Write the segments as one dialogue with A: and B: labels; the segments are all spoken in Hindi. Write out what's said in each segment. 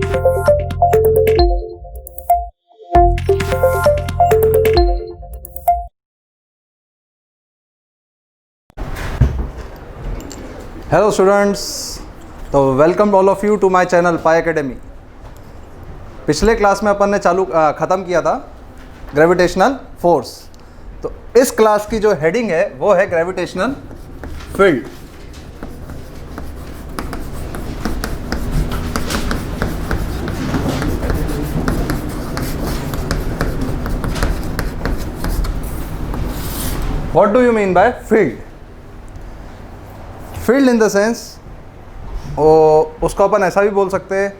A: हेलो स्टूडेंट्स, तो welcome all of you to my channel pi academy. पिछले क्लास में अपन ने ख़त्म किया था ग्रेविटेशनल फोर्स। तो इस क्लास की जो हेडिंग है वो है gravitational field. What do you mean by field? Field in the sense उसको अपन ऐसा भी बोल सकते हैं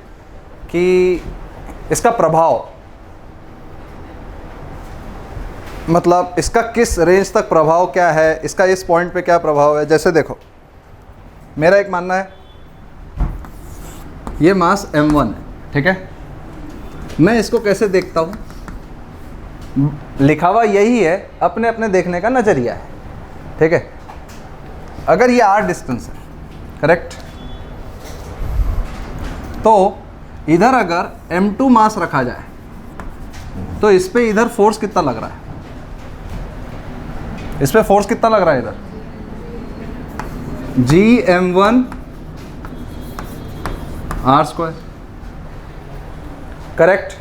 A: कि इसका प्रभाव, मतलब इसका किस रेंज तक प्रभाव क्या है, इसका इस पॉइंट पे क्या प्रभाव है। जैसे देखो, मेरा एक मानना है ये मास m1 है, ठीक है। मैं इसको कैसे देखता हूँ, लिखा हुआ यही है, अपने अपने देखने का नज़रिया है, ठीक है। अगर ये r डिस्टेंस है, करेक्ट, तो इधर अगर m2 मास रखा जाए तो इस पे इधर फोर्स कितना लग रहा है, इस पे फोर्स कितना लग रहा है इधर, Gm1 r², करेक्ट।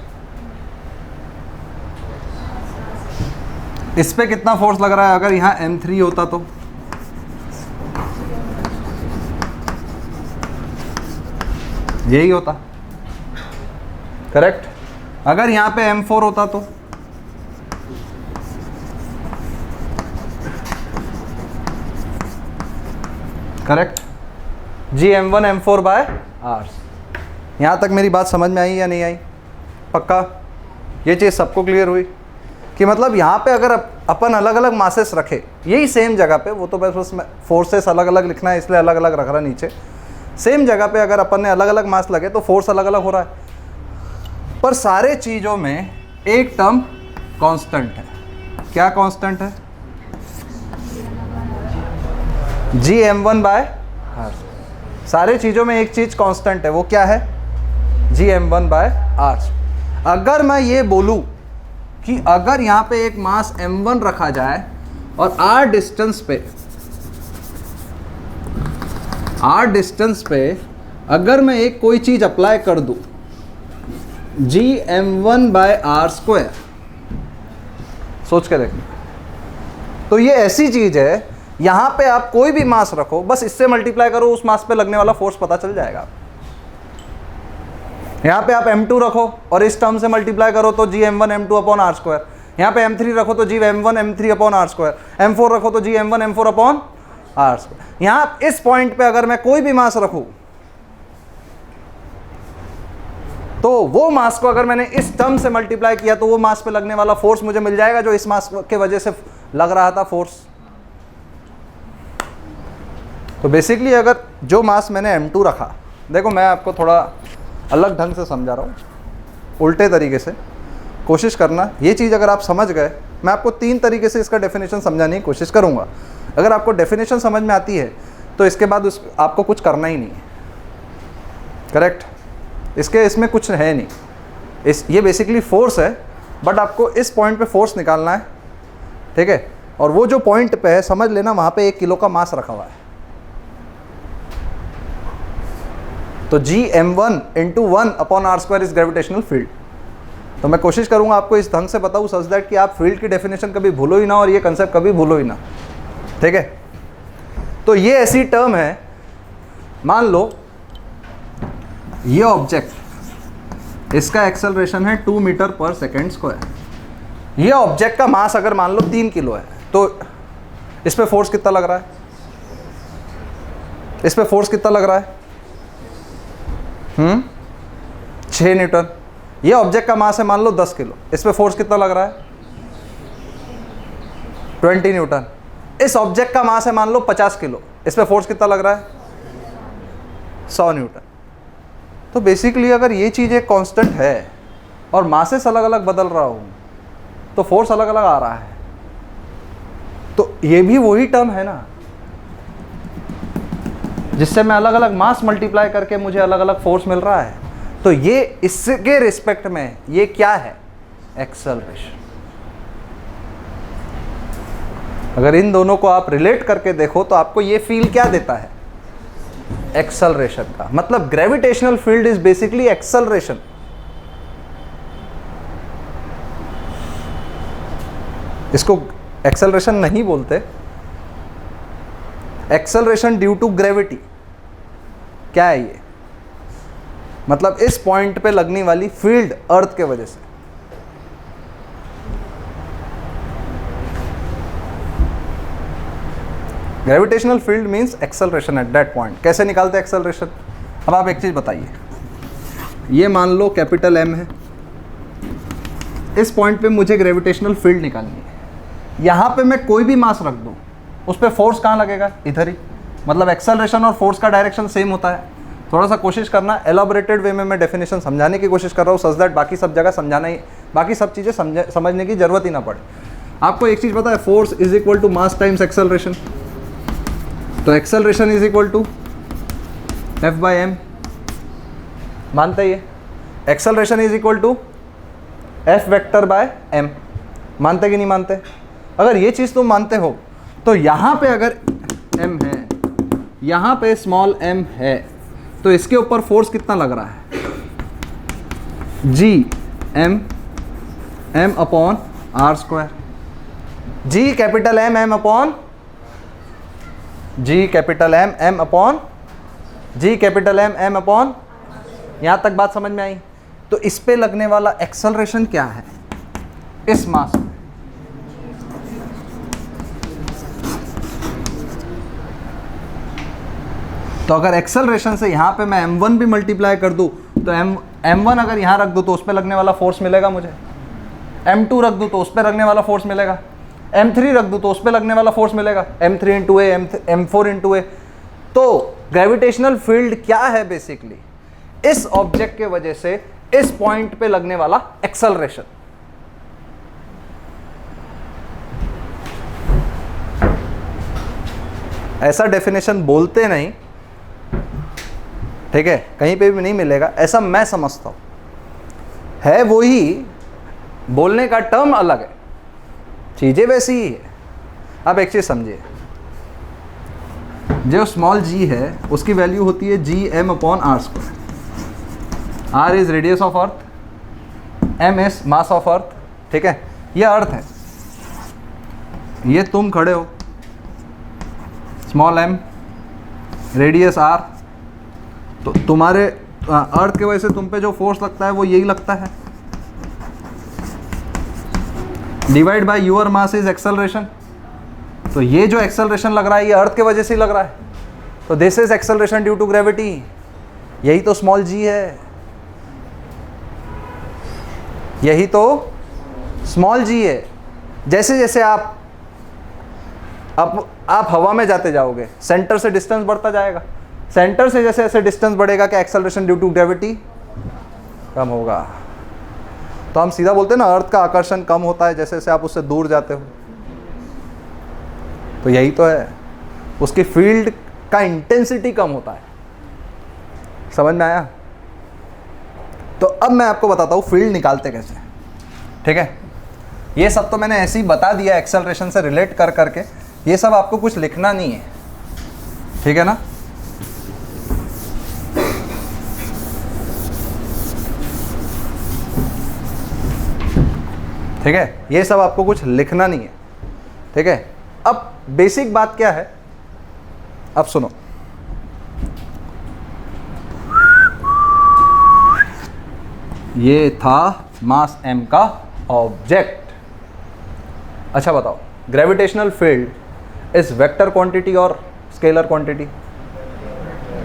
A: इस पे कितना फोर्स लग रहा है, अगर यहाँ m3 होता तो यही होता, करेक्ट। अगर यहाँ पे m4 होता तो correct, Gm1 m4 bye r। यहाँ तक मेरी बात समझ में आई या नहीं आई? पक्का ये चीज़ सबको क्लियर हुई कि मतलब यहाँ पे अगर अपन अलग अलग मासेस रखे यही सेम जगह पे, वो तो बस फोर्सेस अलग अलग लिखना है इसलिए अलग अलग रख रहा नीचे, सेम जगह पे अगर अपन ने अलग अलग मास लगे तो फोर्स अलग अलग हो रहा है, पर सारे चीज़ों में एक टर्म कांस्टेंट है। क्या कांस्टेंट है? Gm1 bye r। सारे चीज़ों में एक चीज़ कांस्टेंट है, वो क्या है? Gm1 bye r। अगर मैं ये बोलूँ कि अगर यहाँ पे एक मास m1 रखा जाए और r डिस्टेंस पे अगर मैं एक कोई चीज़ अप्लाई कर दूँ Gm1 बाय r², सोच के देखना, तो ये ऐसी चीज़ है, यहाँ पे आप कोई भी मास रखो, बस इससे मल्टीप्लाई करो, उस मास पे लगने वाला फोर्स पता चल जाएगा। यहाँ पे आप m2 रखो और इस टर्म से मल्टीप्लाई करो तो Gm1 m2 अपॉन r²। यहाँ पे m3 रखो तो Gm1 m3 upon r²। m4 रखो तो Gm1 m4 अपॉन r²। यहाँ इस पॉइंट पे अगर मैं कोई भी मास रखूँ तो वो मास को अगर मैंने इस टर्म से मल्टीप्लाई किया तो वो मास पे लगने वाला फोर्स मुझे मिल जाएगा जो इस मास के वजह से लग रहा था फोर्स। तो बेसिकली अगर जो मास मैंने m2 रखा, देखो मैं आपको थोड़ा अलग ढंग से समझा रहा हूँ, उल्टे तरीके से कोशिश करना। ये चीज़ अगर आप समझ गए, मैं आपको 3 तरीके से इसका डेफिनेशन समझाने की कोशिश करूँगा। अगर आपको डेफिनेशन समझ में आती है तो इसके बाद आपको कुछ करना ही नहीं है, करेक्ट। इसमें कुछ है नहीं, ये बेसिकली फोर्स है, बट आपको इस पॉइंट पे फोर्स निकालना है, ठीक है। और वो जो पॉइंट पे है, समझ लेना वहाँ पे 1 किलो का मास रखा हुआ है। तो Gm1 × 1 upon r² is gravitational field. तो मैं कोशिश करूँगा आपको इस ढंग से बताऊँ सच दैट कि आप फील्ड की डेफिनेशन कभी भूलो ही ना और ये कंसेप्ट कभी भूलो ही ना, ठीक है। तो ये ऐसी टर्म है, मान लो ये ऑब्जेक्ट, इसका एक्सेलरेशन है 2 मीटर पर सेकेंड स्क्वायर। ये ऑब्जेक्ट का मास अगर मान लो 3 किलो है तो इस पे फोर्स कितना लग रहा है, इस पे फोर्स कितना लग रहा है? 6 न्यूटन। ये ऑब्जेक्ट का मास है मान लो 10 किलो, इस पे फोर्स कितना लग रहा है? 20 न्यूटन। इस ऑब्जेक्ट का मास है मान लो 50 किलो, इस पे फोर्स कितना लग रहा है? 100 न्यूटन। तो बेसिकली अगर ये चीज़ एक कांस्टेंट है और मासेस अलग अलग बदल रहा हूँ तो फोर्स अलग अलग आ रहा है, तो ये भी वही टर्म है ना जिससे मैं अलग अलग मास मल्टीप्लाई करके मुझे अलग अलग फोर्स मिल रहा है। तो ये इसके रिस्पेक्ट में ये क्या है, एक्सेलरेशन। अगर इन दोनों को आप रिलेट करके देखो तो आपको ये फील क्या देता है, एक्सेलरेशन का। मतलब gravitational field is basically acceleration. इसको एक्सेलरेशन नहीं बोलते, एक्सेलरेशन ड्यू टू ग्रेविटी। क्या है ये, मतलब इस पॉइंट पे लगने वाली फील्ड अर्थ के वजह से। Gravitational field means acceleration at that point. कैसे निकालते हैं एक्सेलरेशन? अब आप एक चीज बताइए, ये मान लो कैपिटल एम है, इस पॉइंट पे मुझे ग्रेविटेशनल फील्ड निकालनी है। यहां पे मैं कोई भी मास रख दूं, उस पर फोर्स कहाँ लगेगा, इधर ही। मतलब एक्सेलरेशन और फोर्स का डायरेक्शन सेम होता है। थोड़ा सा कोशिश करना, एलाबोरेटेड वे में मैं डेफिनेशन समझाने की कोशिश कर रहा हूँ, सच दैट बाकी सब जगह समझाना ही, बाकी सब चीज़ें समझने की जरूरत ही ना पड़े। आपको एक चीज़ पता है, force is equal to mass times acceleration. तो acceleration is equal to F/m, मानते ही है। Acceleration is equal to F vector by m, मानते कि नहीं मानते? अगर ये चीज़ तुम मानते हो तो यहाँ पे अगर m है, यहाँ पे स्मॉल m है, तो इसके ऊपर फोर्स कितना लग रहा है, m upon r square. G capital M upon G capital M upon G capital M upon. यहाँ तक बात समझ में आई? तो इस पे लगने वाला एक्सेलरेशन क्या है, इस मास में। तो अगर एक्सेलरेशन से यहाँ पे मैं m1 भी मल्टीप्लाई कर दूँ तो m1 अगर यहाँ रख दूँ तो उस पर लगने वाला फोर्स मिलेगा मुझे, m2 रख दूँ तो उस पर लगने वाला फोर्स मिलेगा, m3 रख दूँ तो उस पर लगने वाला फोर्स मिलेगा, m3 इंटू ए, m4 इंटू ए। तो ग्रेविटेशनल फील्ड क्या है बेसिकली, इस ऑब्जेक्ट के वजह से इस पॉइंट पे लगने वाला एक्सेलरेशन। ऐसा डेफिनेशन बोलते नहीं, ठीक है, कहीं पे भी नहीं मिलेगा, ऐसा मैं समझता हूं। है वही, बोलने का टर्म अलग है, चीजें वैसी ही है। अब एक चीज समझिए, जो स्मॉल g है उसकी वैल्यू होती है Gm upon r square. r is radius of earth, m is mass of earth, ठीक है। ये अर्थ है, ये तुम खड़े हो, स्मॉल m, रेडियस r। तो तुम्हारे अर्थ के वजह से तुम पे जो फोर्स लगता है वो यही लगता है, divide by your mass is acceleration. तो ये जो एक्सेलरेशन लग रहा है ये अर्थ के वजह से ही लग रहा है, तो this is acceleration due to gravity. यही तो स्मॉल g है, यही तो स्मॉल g है। जैसे जैसे आप हवा में जाते जाओगे, सेंटर से डिस्टेंस बढ़ता जाएगा, सेंटर से जैसे जैसे डिस्टेंस बढ़ेगा क्या एक्सेलरेशन ड्यू टू ग्रेविटी कम होगा। तो हम सीधा बोलते हैं ना, अर्थ का आकर्षण कम होता है जैसे जैसे आप उससे दूर जाते हो। तो यही तो है, उसकी फील्ड का इंटेंसिटी कम होता है। समझ में आया? तो अब मैं आपको बताता हूँ फील्ड निकालते कैसे, ठीक है। ये सब तो मैंने ऐसे ही बता दिया एक्सेलरेशन से रिलेट कर करके, ये सब आपको कुछ लिखना नहीं है, ठीक है ना। ठीक है, ये सब आपको कुछ लिखना नहीं है, ठीक है। अब बेसिक बात क्या है, अब सुनो। ये था मास m का ऑब्जेक्ट। अच्छा बताओ, gravitational field is vector quantity और scalar quantity?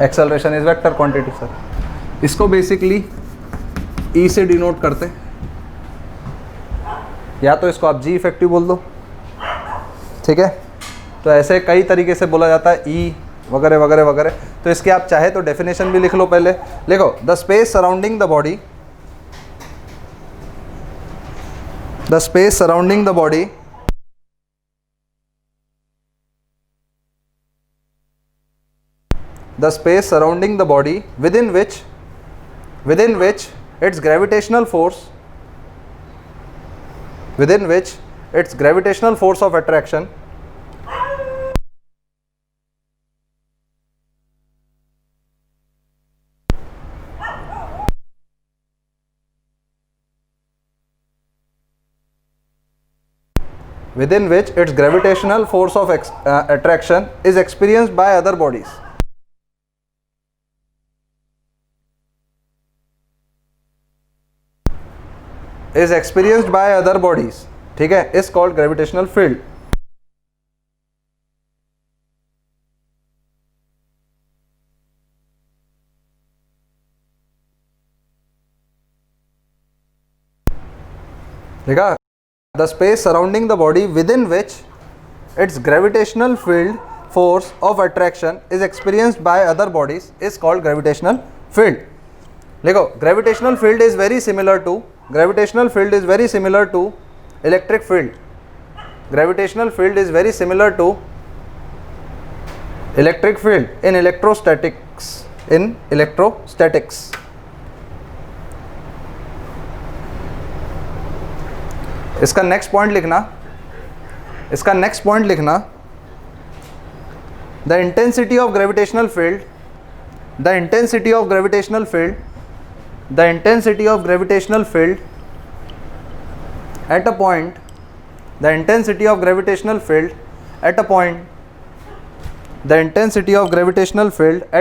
A: Acceleration is vector quantity sir. इसको बेसिकली E से डिनोट करते हैं, या तो इसको आप G इफेक्टिव बोल दो, ठीक है। तो ऐसे कई तरीके से बोला जाता है, E वगैरह वगैरह वगैरह। तो इसके आप चाहे तो डेफिनेशन भी लिख लो पहले। लिखो, the space surrounding the body, the space surrounding the body the space surrounding the body within which within which its gravitational force of attraction attraction is experienced by other bodies. ठीक है, is called gravitational field. देखा, the space surrounding the body within which its gravitational field force of attraction is experienced by other bodies is called gravitational field. देखो, gravitational field is very similar to electric field. Gravitational field is very similar to electric field in electrostatics. इसका नेक्स्ट पॉइंट लिखना, the intensity of gravitational field at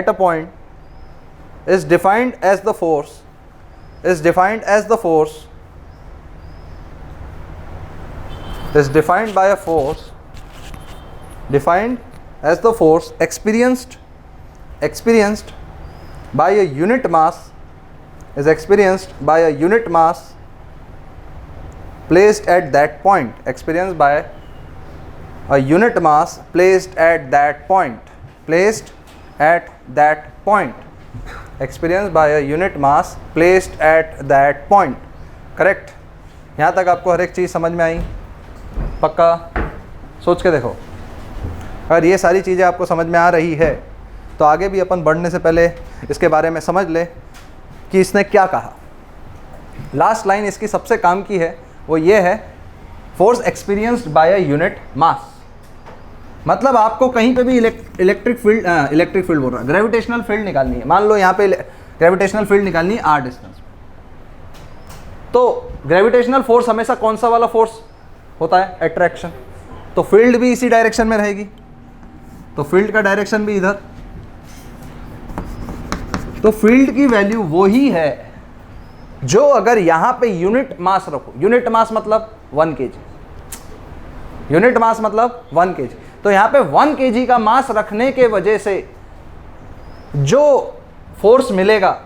A: a point is defined as the force experienced by a unit mass placed at that point. Correct? यहाँ तक आपको हर एक चीज़ समझ में आई? पक्का? सोच के देखो, अगर ये सारी चीज़ें आपको समझ में आ रही है तो आगे भी अपन बढ़ने से पहले इसके बारे में समझ ले कि इसने क्या कहा. लास्ट लाइन इसकी सबसे काम की है, वो ये है, force experienced bye a unit mass. मतलब आपको कहीं पे भी इलेक्ट्रिक फील्ड बोल रहा है, ग्रेविटेशनल फील्ड निकालनी है. मान लो यहाँ पे ग्रेविटेशनल फील्ड निकालनी है r डिस्टेंस, तो ग्रेविटेशनल फोर्स हमेशा कौन सा वाला फोर्स होता है? अट्रैक्शन. तो फील्ड भी इसी डायरेक्शन में रहेगी, तो फील्ड का डायरेक्शन भी इधर. तो फील्ड की वैल्यू वो ही है जो अगर यहां पे यूनिट मास रखो, यूनिट मास मतलब 1 kg, तो यहां पे 1 kg का मास रखने के वजह से जो फोर्स मिलेगा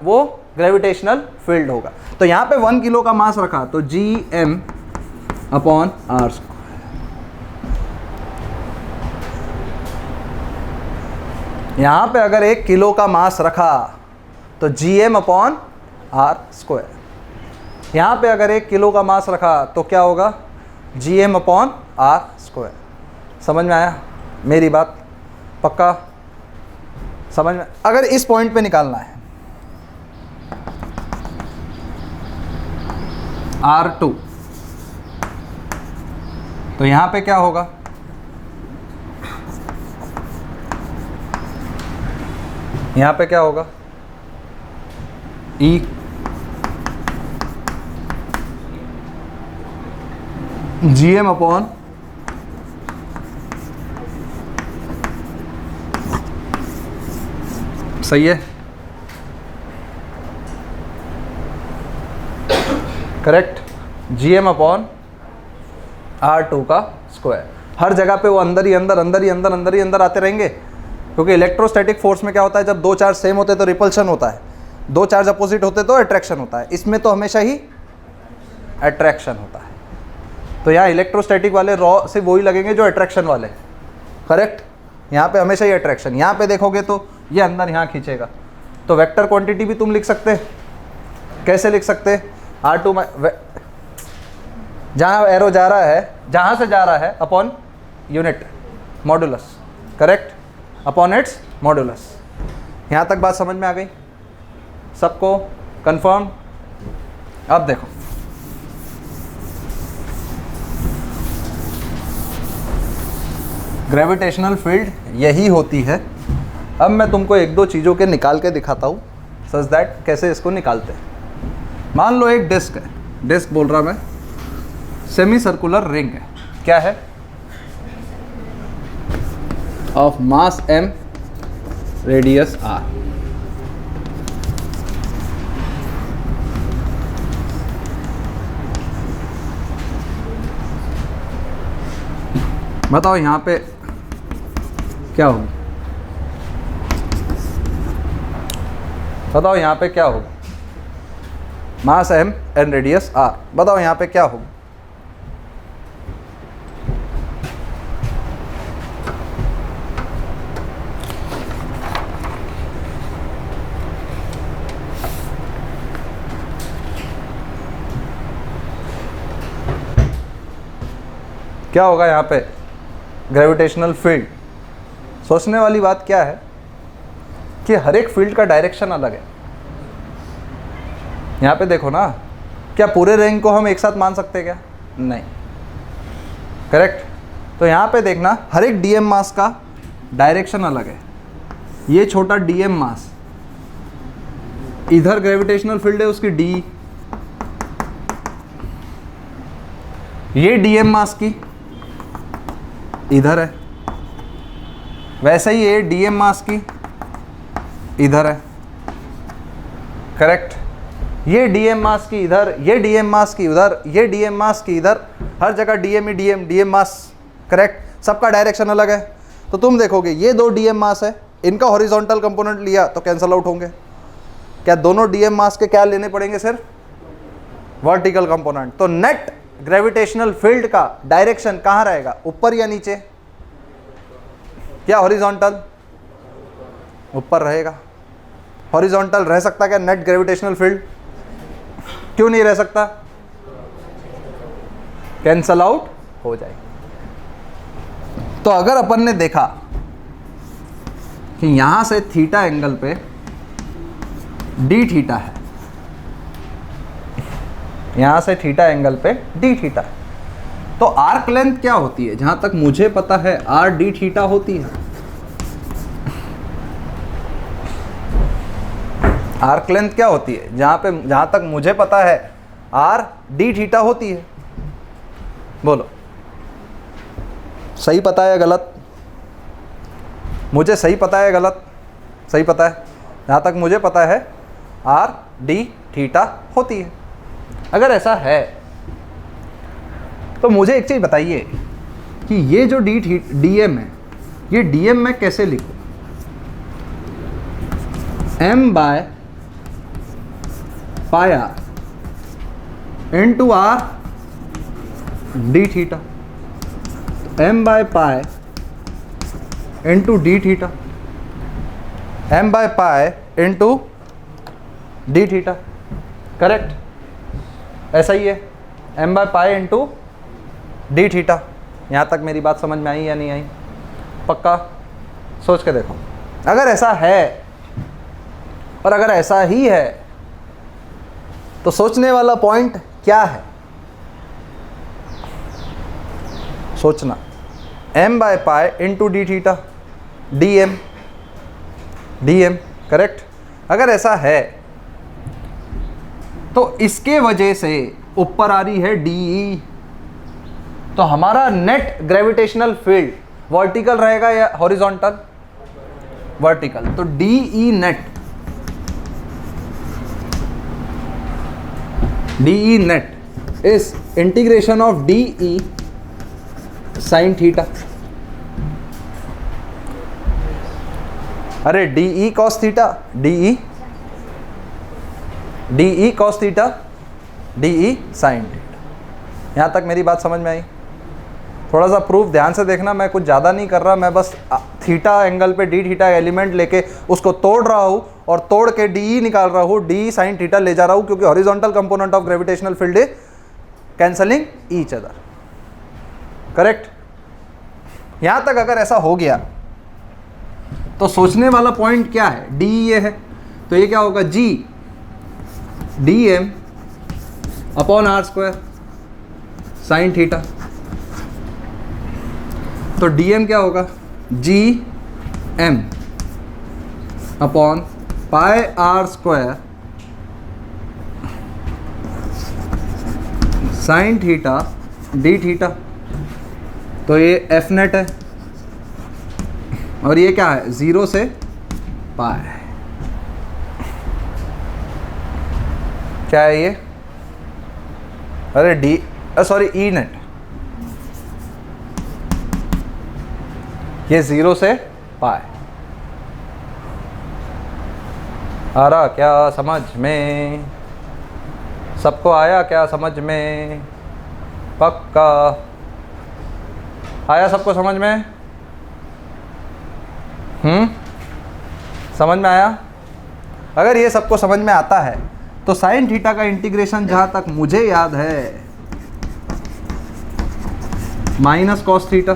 A: वो ग्रेविटेशनल फील्ड होगा. तो यहां पे 1 किलो का मास रखा तो Gm अपॉन r स्क्वायर. यहां पे अगर 1 किलो का मास रखा तो Gm अपॉन r स्क्वायर. यहां पे अगर 1 किलो का मास रखा तो क्या होगा? Gm upon r square. समझ में आया मेरी बात? पक्का समझ में? अगर इस पॉइंट पे निकालना है R2, तो यहां पे क्या होगा? यहां पे क्या होगा? E Gm अपॉन सही है? करेक्ट? Gm अपॉन R2 का स्क्वायर. हर जगह पे वो अंदर ही अंदर आते रहेंगे, क्योंकि इलेक्ट्रोस्टैटिक फोर्स में क्या होता है, जब दो चार्ज सेम होते हैं तो रिपल्शन होता है, दो चार्ज अपोजिट होते तो अट्रैक्शन होता है. इसमें तो हमेशा ही अट्रैक्शन होता है. तो यहाँ इलेक्ट्रोस्टैटिक वाले रॉ से वही लगेंगे जो अट्रैक्शन वाले. करेक्ट? यहाँ पे हमेशा ही अट्रैक्शन. यहाँ पे देखोगे तो ये अंदर यहाँ खींचेगा. तो वेक्टर क्वांटिटी भी तुम लिख सकते. कैसे लिख सकते? R2 जहाँ एरो जा रहा है, जहाँ से जा रहा है, upon unit modulus. Correct? Upon its modulus. यहाँ तक बात समझ में आ गई? सबको कंफर्म? अब देखो, ग्रेविटेशनल फील्ड यही होती है। अब मैं तुमको एक दो चीज़ों के निकाल के दिखाता हूँ, सच दैट कैसे इसको निकालते हैं। मान लो एक डिस्क है, डिस्क बोल रहा मैं, सेमी सर्कुलर रिंग है, क्या है, of mass m, radius r। बताओ यहाँ पे क्या होगा, बताओ यहाँ पे क्या होगा, मास m एंड रेडियस r, बताओ यहाँ पे क्या होगा। क्या होगा यहाँ पे, ग्रेविटेशनल फील्ड। सोचने वाली बात क्या है कि हर एक फील्ड का डायरेक्शन अलग है। यहाँ पे देखो ना, क्या पूरे रिंग को हम एक साथ मान सकते हैं क्या? नहीं, करेक्ट। तो यहाँ पे देखना, हर एक डीएम मास का डायरेक्शन अलग है। ये छोटा डीएम मास, इधर ग्रेविटेशनल फील्ड है उसकी डी, ये डीएम मास की इधर है, वैसे ही ये डीएम मास की इधर है, करेक्ट। ये डीएम मास की इधर, ये डीएम मास की उधर, ये डीएम मास की इधर, हर जगह डीएम ही डीएम, डीएम मास, करेक्ट। सबका डायरेक्शन अलग है। तो तुम देखोगे ये दो डीएम मास है, इनका हॉरिजॉन्टल कंपोनेंट लिया तो कैंसल आउट होंगे। क्या दोनों डीएम मास के क्या लेने पड़ेंगे, सिर्फ वर्टिकल कंपोनेंट। तो नेट ग्रेविटेशनल फील्ड का डायरेक्शन कहाँ रहेगा, ऊपर या नीचे, या हॉरिजॉन्टल? ऊपर रहेगा। हॉरिजॉन्टल रह सकता क्या नेट ग्रेविटेशनल फील्ड? क्यों नहीं रह सकता? कैंसल आउट हो जाएगी। तो अगर अपन ने देखा कि यहां से थीटा एंगल पे डी थीटा है, यहां से थीटा एंगल पे डी थीटा है, तो आर्क लेंथ क्या होती है? जहां तक मुझे पता है आर डी थीटा होती है। आर्क लेंथ क्या होती है? जहां तक मुझे पता है आर डी थीटा होती है। बोलो, सही पता है गलत? मुझे सही पता है गलत? सही पता है। जहां तक मुझे पता है आर डी थीटा होती है। अगर ऐसा है तो मुझे एक चीज बताइए कि ये जो डीएम है, ये डीएम मैं कैसे लिखूं? m by pi r into r d theta, m by pi into d theta, m by pi into d theta, correct. ऐसा ही है, m by pi into d theta. यहाँ तक मेरी बात समझ में आई या नहीं आई? पक्का सोच के देखो। अगर ऐसा है और अगर ऐसा ही है तो सोचने वाला पॉइंट क्या है? सोचना, m by pi into d theta, d m, correct. अगर ऐसा है तो इसके वजह से ऊपर आ रही है डी, तो हमारा नेट ग्रेविटेशनल फील्ड वर्टिकल रहेगा या हॉरिजॉन्टल? वर्टिकल। तो D E net is integration of D E sine theta. अरे D E cos theta, D E cos theta, D E sine theta. यहाँ तक मेरी बात समझ में आई? थोड़ा सा प्रूफ ध्यान से देखना, मैं कुछ ज़्यादा नहीं कर रहा, मैं बस थीटा एंगल पे डी थीटा एलिमेंट लेके उसको तोड़ रहा हूँ और तोड़ के डी ई निकाल रहा हूँ, डी साइन थीटा ले जा रहा हूँ, क्योंकि horizontal component of gravitational field is cancelling each other, correct. यहाँ तक अगर ऐसा हो गया तो सोचने वाला पॉइंट क्या है? डी ये है, तो ये क्या होगा? G d m upon are square sine theta. तो डी एम क्या होगा, G m upon pi r square sine theta d theta. तो ये एफ नेट है और ये क्या है, 0 से पाई। क्या है ये, अरे डी सॉरी ई नेट, ये 0 से पाई। आ रहा क्या समझ में, सबको आया क्या समझ में, पक्का आया सबको समझ में? समझ में आया? अगर ये सबको समझ में आता है तो साइन थीटा का इंटीग्रेशन जहां तक मुझे याद है माइनस कॉस थीटा,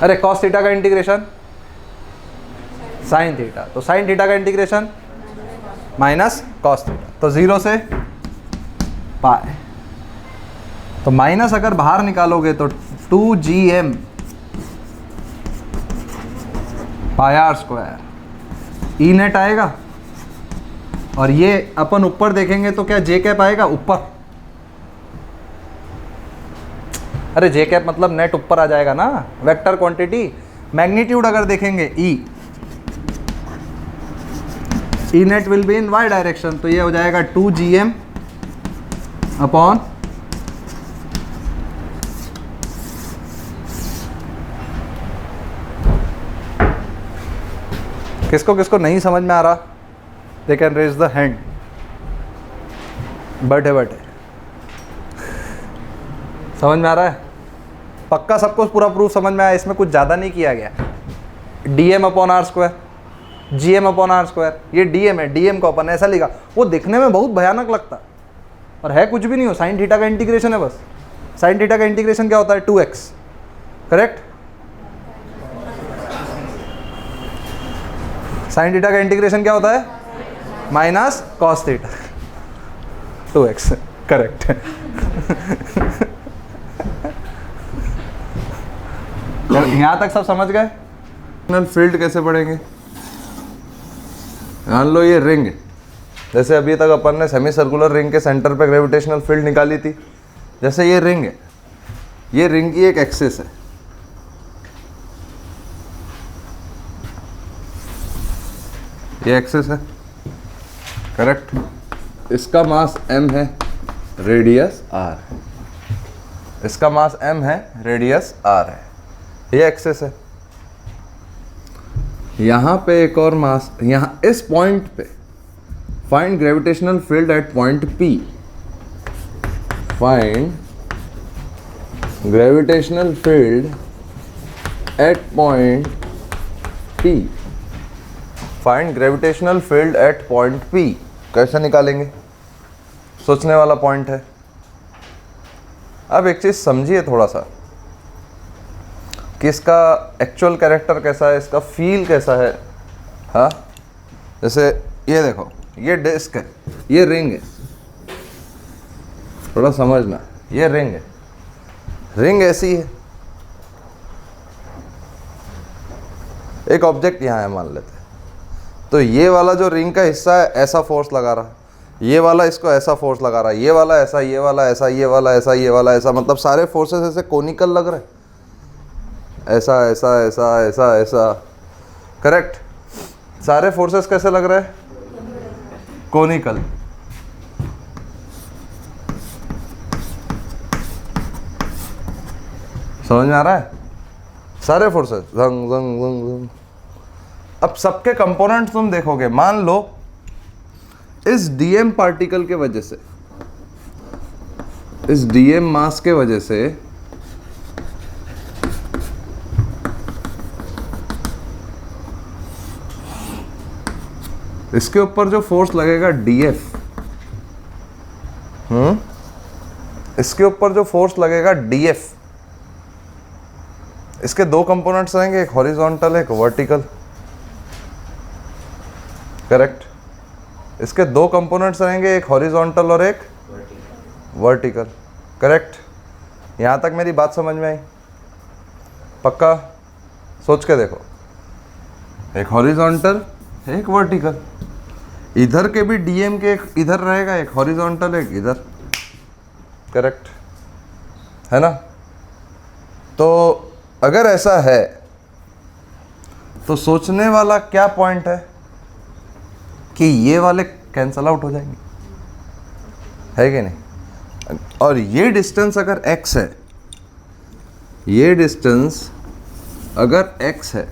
A: अरे कॉस थीटा का इंटीग्रेशन साइन थीटा, तो साइन थीटा का इंटीग्रेशन माइनस कॉस थीटा, तो 0 से पाई। तो माइनस अगर बाहर निकालोगे तो 2gm pi r square E net आएगा, और ये अपन ऊपर देखेंगे तो क्या जे कैप आएगा ऊपर, अरे जे कैप मतलब नेट ऊपर आ जाएगा ना, वेक्टर क्वांटिटी। मैग्नीट्यूड अगर देखेंगे E net will be in Y direction, तो ये हो जाएगा 2gm अपॉन किसको किसको नहीं समझ में आ रहा, they can raise the hand. बैठे बैठे समझ में आ रहा है? पक्का सबको पूरा प्रूफ समझ में आया, इसमें कुछ ज़्यादा नहीं किया गया। D m upon are square, G m upon are square, ये डी एम है, डी एम को अपन ऐसा लिखा, वो दिखने में बहुत भयानक लगता और है कुछ भी नहीं हो, साइन थीटा का इंटीग्रेशन है बस। साइन थीटा का इंटीग्रेशन क्या होता है, 2x, करेक्ट? साइन थीटा का इंटीग्रेशन क्या होता है, minus cos theta, 2x, correct. यहां तक सब समझ गए? फील्ड कैसे पढ़ेंगे, मान लो ये रिंग, जैसे अभी तक अपन ने सेमी सर्कुलर रिंग के सेंटर पे ग्रेविटेशनल फील्ड निकाली थी, जैसे ये रिंग है, ये रिंग की एक एक्सिस है, ये एक्सिस है, करेक्ट? इसका मास m है, रेडियस r है, इसका मास m है, रेडियस r है, ये एक्सिस है। यहाँ पे एक और मास, यहाँ इस पॉइंट पे find gravitational field eight point P, find gravitational field eight point P, find gravitational field eight point P। कैसे निकालेंगे, सोचने वाला पॉइंट है। अब एक चीज़ समझिए थोड़ा सा कि इसका एक्चुअल कैरेक्टर कैसा है, इसका फील कैसा है। हाँ, जैसे ये देखो, ये डिस्क है, ये रिंग है, थोड़ा समझना, ये रिंग है, रिंग ऐसी है, एक ऑब्जेक्ट यहाँ है मान लेते हैं, तो ये वाला जो रिंग का हिस्सा है ऐसा फोर्स लगा रहा है, ये वाला इसको ऐसा फोर्स लगा रहा है, ये वाला ऐसा, ये वाला ऐसा, ये वाला ऐसा, ये वाला ऐसा, मतलब सारे फोर्सेस ऐसे कोनिकल लग रहे हैं, ऐसा ऐसा ऐसा ऐसा ऐसा, करेक्ट? सारे फोर्सेस कैसे लग रहे हैं, कोनिकल। समझ में आ रहा है? सारे फोर्सेस जंग जंग जंग जंग। अब सबके कंपोनेंट्स तुम देखोगे, मान लो इस डीएम पार्टिकल के वजह से, इस डीएम मास के वजह से इसके ऊपर जो फोर्स लगेगा डीएफ, इसके ऊपर जो फोर्स लगेगा डीएफ, इसके दो कंपोनेंट्स रहेंगे, एक हॉरिजॉन्टल एक वर्टिकल। करेक्ट। इसके दो कंपोनेंट्स रहेंगे, एक हॉरिजॉन्टल और एक वर्टिकल। करेक्ट। यहाँ तक मेरी बात समझ में आई? पक्का? सोच के देखो, एक हॉरिजॉन्टल एक वर्टिकल, इधर के भी डीएम के एक इधर रहेगा, एक हॉरिजॉन्टल एक इधर। करेक्ट है ना? तो अगर ऐसा है तो सोचने वाला क्या पॉइंट है कि ये वाले कैंसल आउट हो जाएंगे, है कि नहीं? और ये डिस्टेंस अगर x है, ये डिस्टेंस अगर x है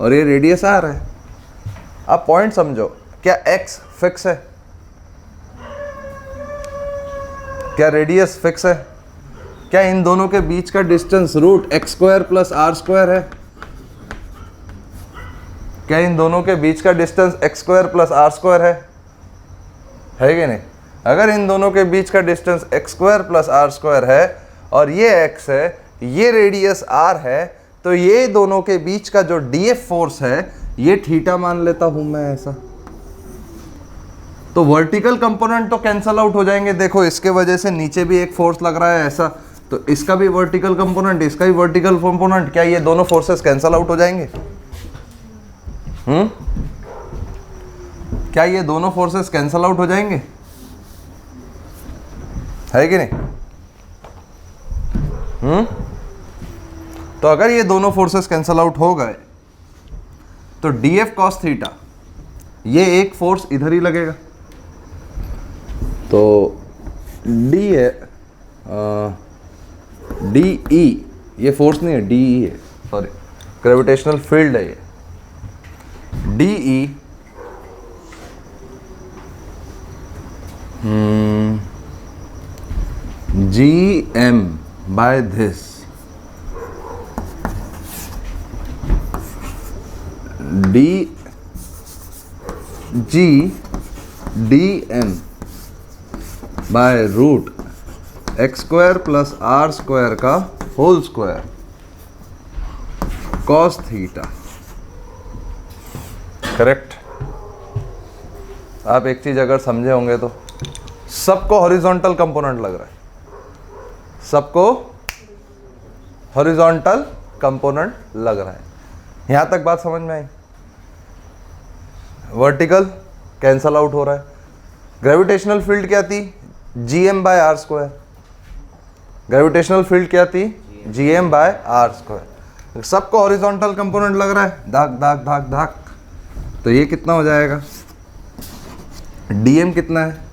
A: और ये रेडियस r है, आप पॉइंट समझो, क्या x फिक्स है? क्या रेडियस फिक्स है? क्या इन दोनों के बीच का distance root x square plus r square है? क्या इन दोनों के बीच का distance x square plus r square है कि नहीं? अगर इन दोनों के बीच का distance x square plus r square है और ये x है, ये रेडियस r है, तो ये दोनों के बीच का जो df फोर्स है ये थीटा मान लेता हूं मैं ऐसा। तो वर्टिकल कंपोनेंट तो कैंसल आउट हो जाएंगे। देखो इसके वजह से नीचे भी एक फोर्स लग रहा है ऐसा, तो इसका भी वर्टिकल कंपोनेंट, इसका भी वर्टिकल कंपोनेंट, क्या ये दोनों फोर्सेस कैंसल आउट हो जाएंगे? क्या ये दोनों फोर्सेस कैंसल आउट हो जाएंगे, है कि नहीं? तो अगर ये दोनों फोर्सेस कैंसल आउट हो गए तो df cos थीटा, ये एक फोर्स इधर ही लगेगा, तो DE, ये फोर्स नहीं है, DE है, सॉरी, ग्रेविटेशनल फील्ड है ये। DE GM by this DM by root x square plus r square का whole square cos theta. Correct. आप एक चीज अगर समझे होंगे तो सबको हॉरिजॉन्टल कंपोनेंट लग रहा है, सबको हॉरिजॉन्टल कंपोनेंट लग रहा है। यहां तक बात समझ में आई? वर्टिकल कैंसल आउट हो रहा है। ग्रेविटेशनल फील्ड क्या थी? GM by r square. Gravitational field क्या थी? GM by r square. सबको हॉरिजॉन्टल कंपोनेंट लग रहा है, धाक धाक धाक धाक। तो ये कितना हो जाएगा? DM कितना है?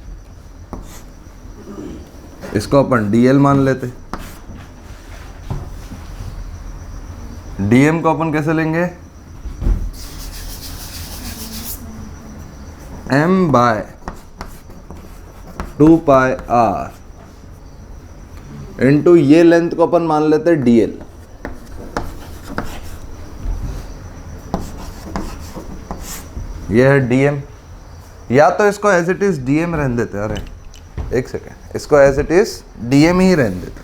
A: इसको अपन DL मान लेते। DM को अपन कैसे लेंगे? M बाय 2 पाई R इंटू ये लेंथ को अपन मान लेते DL। ये है DM, या तो इसको एज इट इज DM रहने देते। अरे एक सेकेंड, इसको एज इट इज DM ही रहने देते।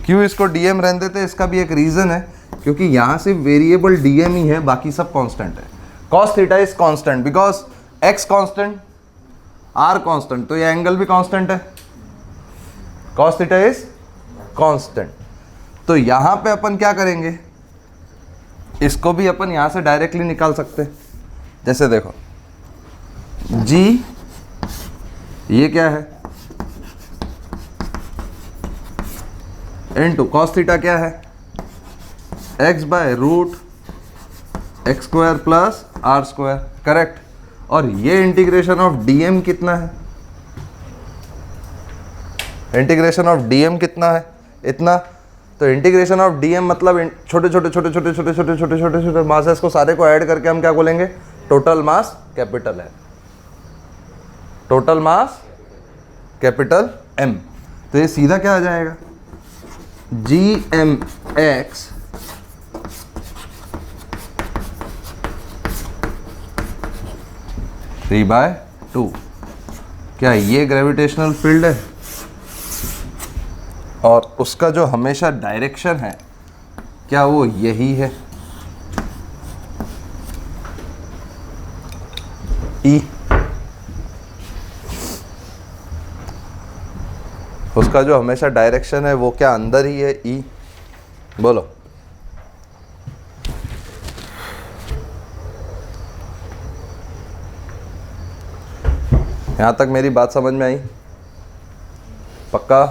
A: क्यों इसको DM रहने देते? इसका भी एक रीजन है, क्योंकि यहाँ सिर्फ वेरिएबल DM ही है, बाकी सब कांस्टेंट है। cos theta is constant because x constant, r constant, तो ये एंगल भी कांस्टेंट है। cos theta is constant. तो यहाँ पे अपन क्या करेंगे, इसको भी अपन यहाँ से डायरेक्टली निकाल सकते हैं। जैसे देखो g, ये क्या है, इनटू cos थीटा क्या है, x by root x square plus are square. Correct. और ये इंटीग्रेशन ऑफ dm कितना है? इंटीग्रेशन ऑफ dm कितना है? इतना। तो इंटीग्रेशन ऑफ dm मतलब छोटे छोटे छोटे छोटे छोटे छोटे छोटे छोटे छोटे मासेस को सारे को ऐड करके हम क्या बोलेंगे? टोटल मास कैपिटल है, टोटल मास कैपिटल M। तो ये सीधा क्या आ जाएगा? gmx three by two. क्या ये ग्रेविटेशनल फील्ड है? और उसका जो हमेशा डायरेक्शन है, क्या वो यही है? ई, उसका जो हमेशा डायरेक्शन है वो क्या अंदर ही है, ई। बोलो, यहां तक मेरी बात समझ में आई? पक्का?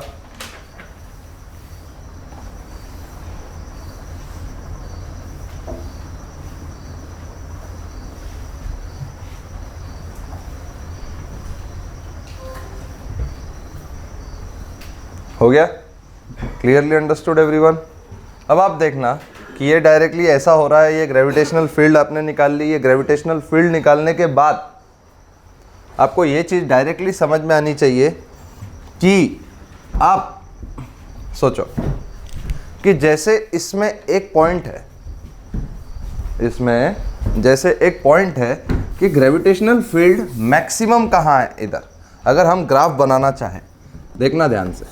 A: हो गया? Clearly understood everyone? अब आप देखना कि ये डायरेक्टली ऐसा हो रहा है, ये ग्रेविटेशनल फील्ड आपने निकाल ली। ये ग्रेविटेशनल फील्ड निकालने के बाद आपको ये चीज़ डायरेक्टली समझ में आनी चाहिए कि आप सोचो कि जैसे इसमें एक पॉइंट है, इसमें जैसे एक पॉइंट है कि ग्रेविटेशनल फील्ड मैक्सिमम कहाँ है इधर। अगर हम ग्राफ बनाना चाहें, देखना ध्यान से,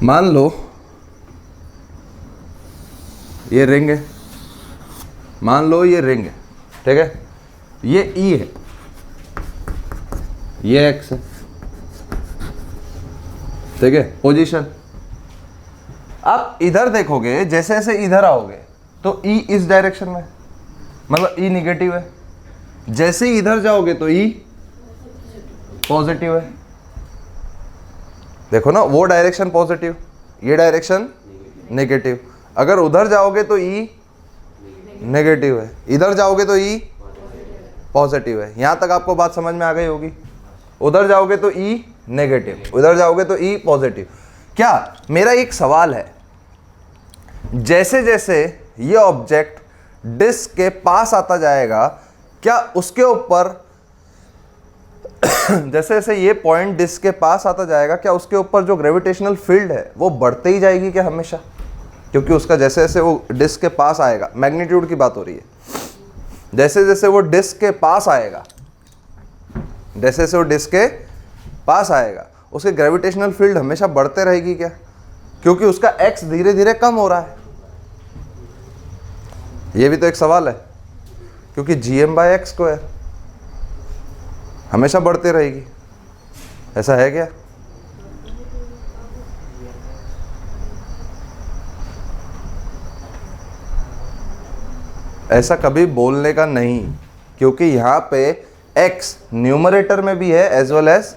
A: मान लो ये रिंग है, मान लो ये रिंग है, ठीक है, ये ई है, ये एक्स है, ठीक है, पोजीशन। आप इधर देखोगे, जैसे जैसे इधर आओगे तो ई इस डायरेक्शन में, मतलब ई निगेटिव है। जैसे ही इधर जाओगे तो ई पॉजिटिव है। देखो ना, वो डायरेक्शन पॉजिटिव, ये डायरेक्शन नेगेटिव। अगर उधर जाओगे तो ई नेगेटिव है, इधर जाओगे तो ई पॉजिटिव है। यहां तक आपको बात समझ में आ गई होगी। उधर जाओगे तो ई नेगेटिव, उधर जाओगे तो ई पॉजिटिव। क्या मेरा एक सवाल है, जैसे जैसे ये ऑब्जेक्ट डिस्क के पास आता जाएगा, क्या उसके ऊपर जैसे जैसे ये पॉइंट डिस्क के पास आता जाएगा, क्या उसके ऊपर जो ग्रेविटेशनल फील्ड है वो बढ़ते ही जाएगी क्या हमेशा? क्योंकि उसका जैसे जैसे वो डिस्क के पास आएगा, मैग्नीट्यूड की बात हो रही है, जैसे जैसे वो डिस्क के पास आएगा, जैसे जैसे वो डिस्क के पास आएगा, उसकी ग्रेविटेशनल फील्ड हमेशा बढ़ते रहेगी क्या? क्योंकि उसका एक्स धीरे धीरे कम हो रहा है। ये भी तो एक सवाल है, क्योंकि gm/x² हमेशा बढ़ते रहेगी। ऐसा है क्या? ऐसा कभी बोलने का नहीं, क्योंकि यहाँ पे x न्यूमरेटर में भी है एज वेल एज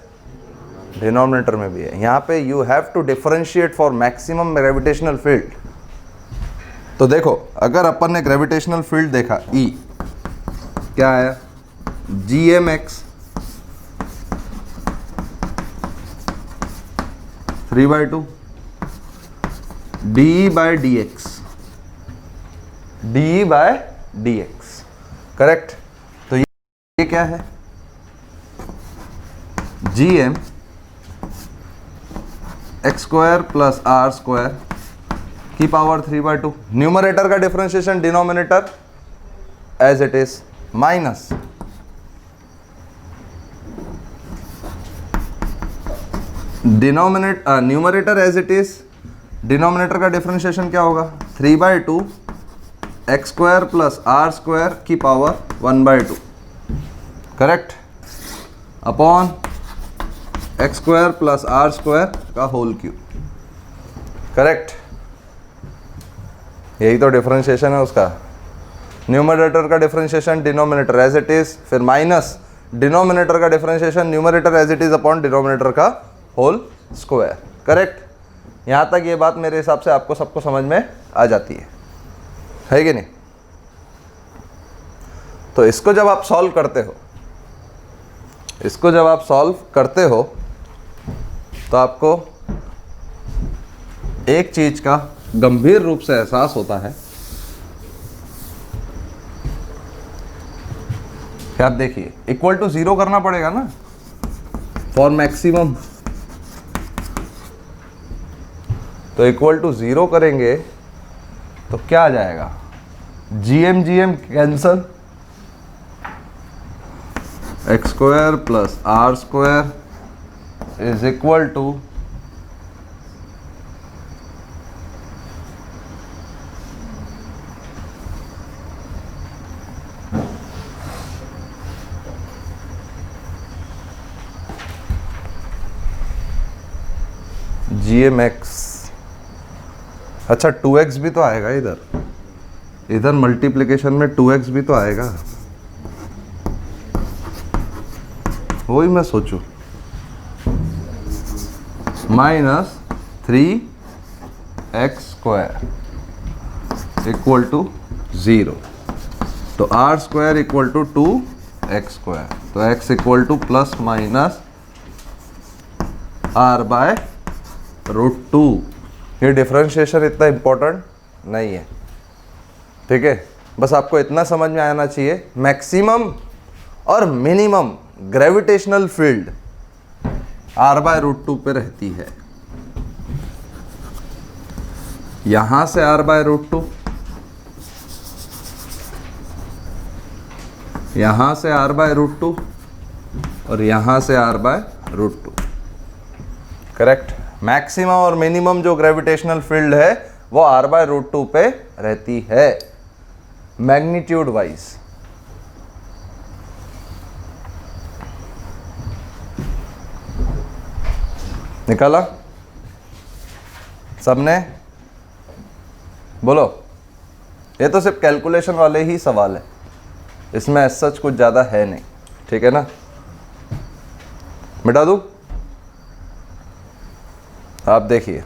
A: डिनोमिनेटर में भी है। यहाँ पे you have to differentiate for maximum gravitational field. तो देखो, अगर अपन ने ग्रेविटेशनल फील्ड देखा E, क्या है? gmx 3/2 de/dx, de/dx, correct? तो ये क्या है? gm x² प्लस r² की पावर 3/2। न्यूमरेटर का differentiation denominator as it is minus numerator as it is, denominator का डिफरेंशिएशन क्या होगा? 3/2 x² प्लस r² की power 1/2, correct, upon x² plus r² का होल क्यूब, करेक्ट? यही तो डिफरेंशिएशन है उसका। न्यूमरेटर का differentiation denominator as it is, फिर माइनस डिनोमिनेटर का differentiation numerator as it is upon denominator का होल स्क्वायर, करेक्ट? यहाँ तक ये बात मेरे हिसाब से आपको सबको समझ में आ जाती है कि नहीं? तो इसको जब आप सॉल्व करते हो, इसको जब आप सॉल्व करते हो तो आपको एक चीज का गंभीर रूप से एहसास होता है कि आप देखिए, इक्वल टू 0 करना पड़ेगा ना फॉर मैक्सिमम। तो इक्वल टू 0 करेंगे तो क्या आ जाएगा? gm cancel, x² plus r² is equal to GMX। अच्छा 2x भी तो आएगा इधर मल्टीप्लिकेशन में 2x भी तो आएगा, वही मैं सोचूं। Minus 3x² equal to 0। तो r² इक्वल टू 2x²। तो x equal to plus minus r/√2। ये डिफरेंशिएशन इतना इंपॉर्टेंट नहीं है, ठीक है। बस आपको इतना समझ में आना चाहिए, मैक्सिमम और मिनिमम ग्रेविटेशनल फील्ड r/√2 पे रहती है। यहां से r/√2, यहां से r/√2 और यहां से r/√2। करेक्ट। मैक्सिमम और मिनिमम जो ग्रेविटेशनल फील्ड है वो r/√2 पे रहती है, मैग्नीट्यूड वाइज। निकाला सबने? बोलो। ये तो सिर्फ कैलकुलेशन वाले ही सवाल है, इसमें एज सच कुछ ज़्यादा है नहीं, ठीक है ना। मिटा दूँ? आप देखिए,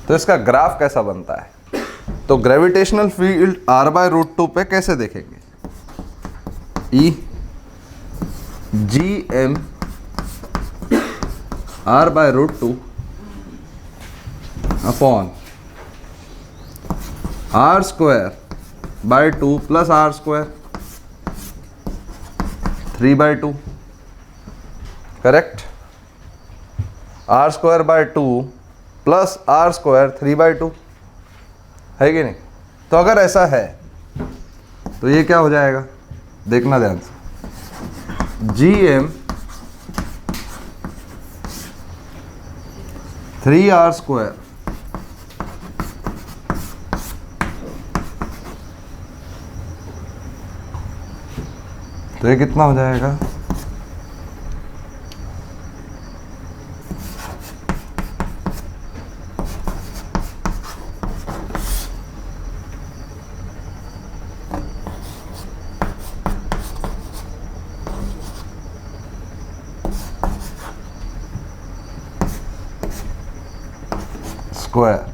A: तो इसका ग्राफ कैसा बनता है। तो ग्रेविटेशनल फील्ड r/√2 पे कैसे देखेंगे? GM r/√2 upon r²/2 plus r² 3/2। Correct. r²/2 plus r² 3/2 है कि नहीं। तो अगर ऐसा है तो ये क्या हो जाएगा, देखना ध्यान से। GM 3r², तो ये कितना हो जाएगा? स्क्वायर।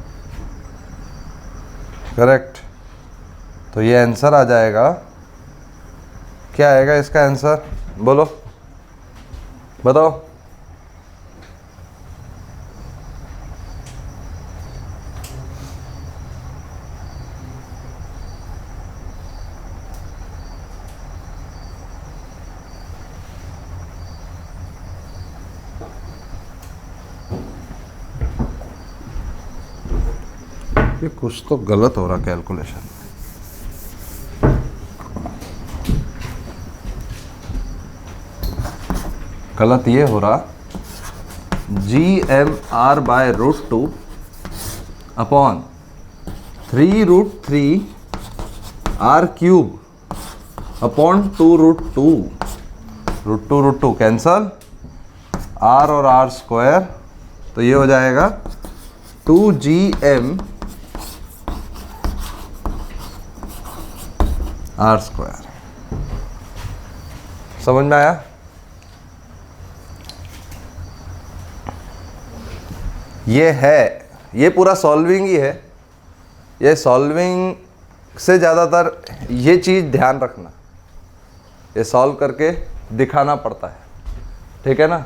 A: करेक्ट। तो ये आंसर आ जाएगा, क्या आएगा इसका आंसर? बोलो, बताओ। ये कुछ तो गलत हो रहा कैलकुलेशन। गलत ये हो रहा, GM r/√2 upon 3√3 r³ upon 2√2। √2 cancel, r और r², तो ये हो जाएगा 2GM r²। समझ में आया? ये है, ये पूरा सॉल्विंग ही है। ये सॉल्विंग से ज़्यादातर ये चीज़ ध्यान रखना, ये सॉल्व करके दिखाना पड़ता है, ठीक है ना।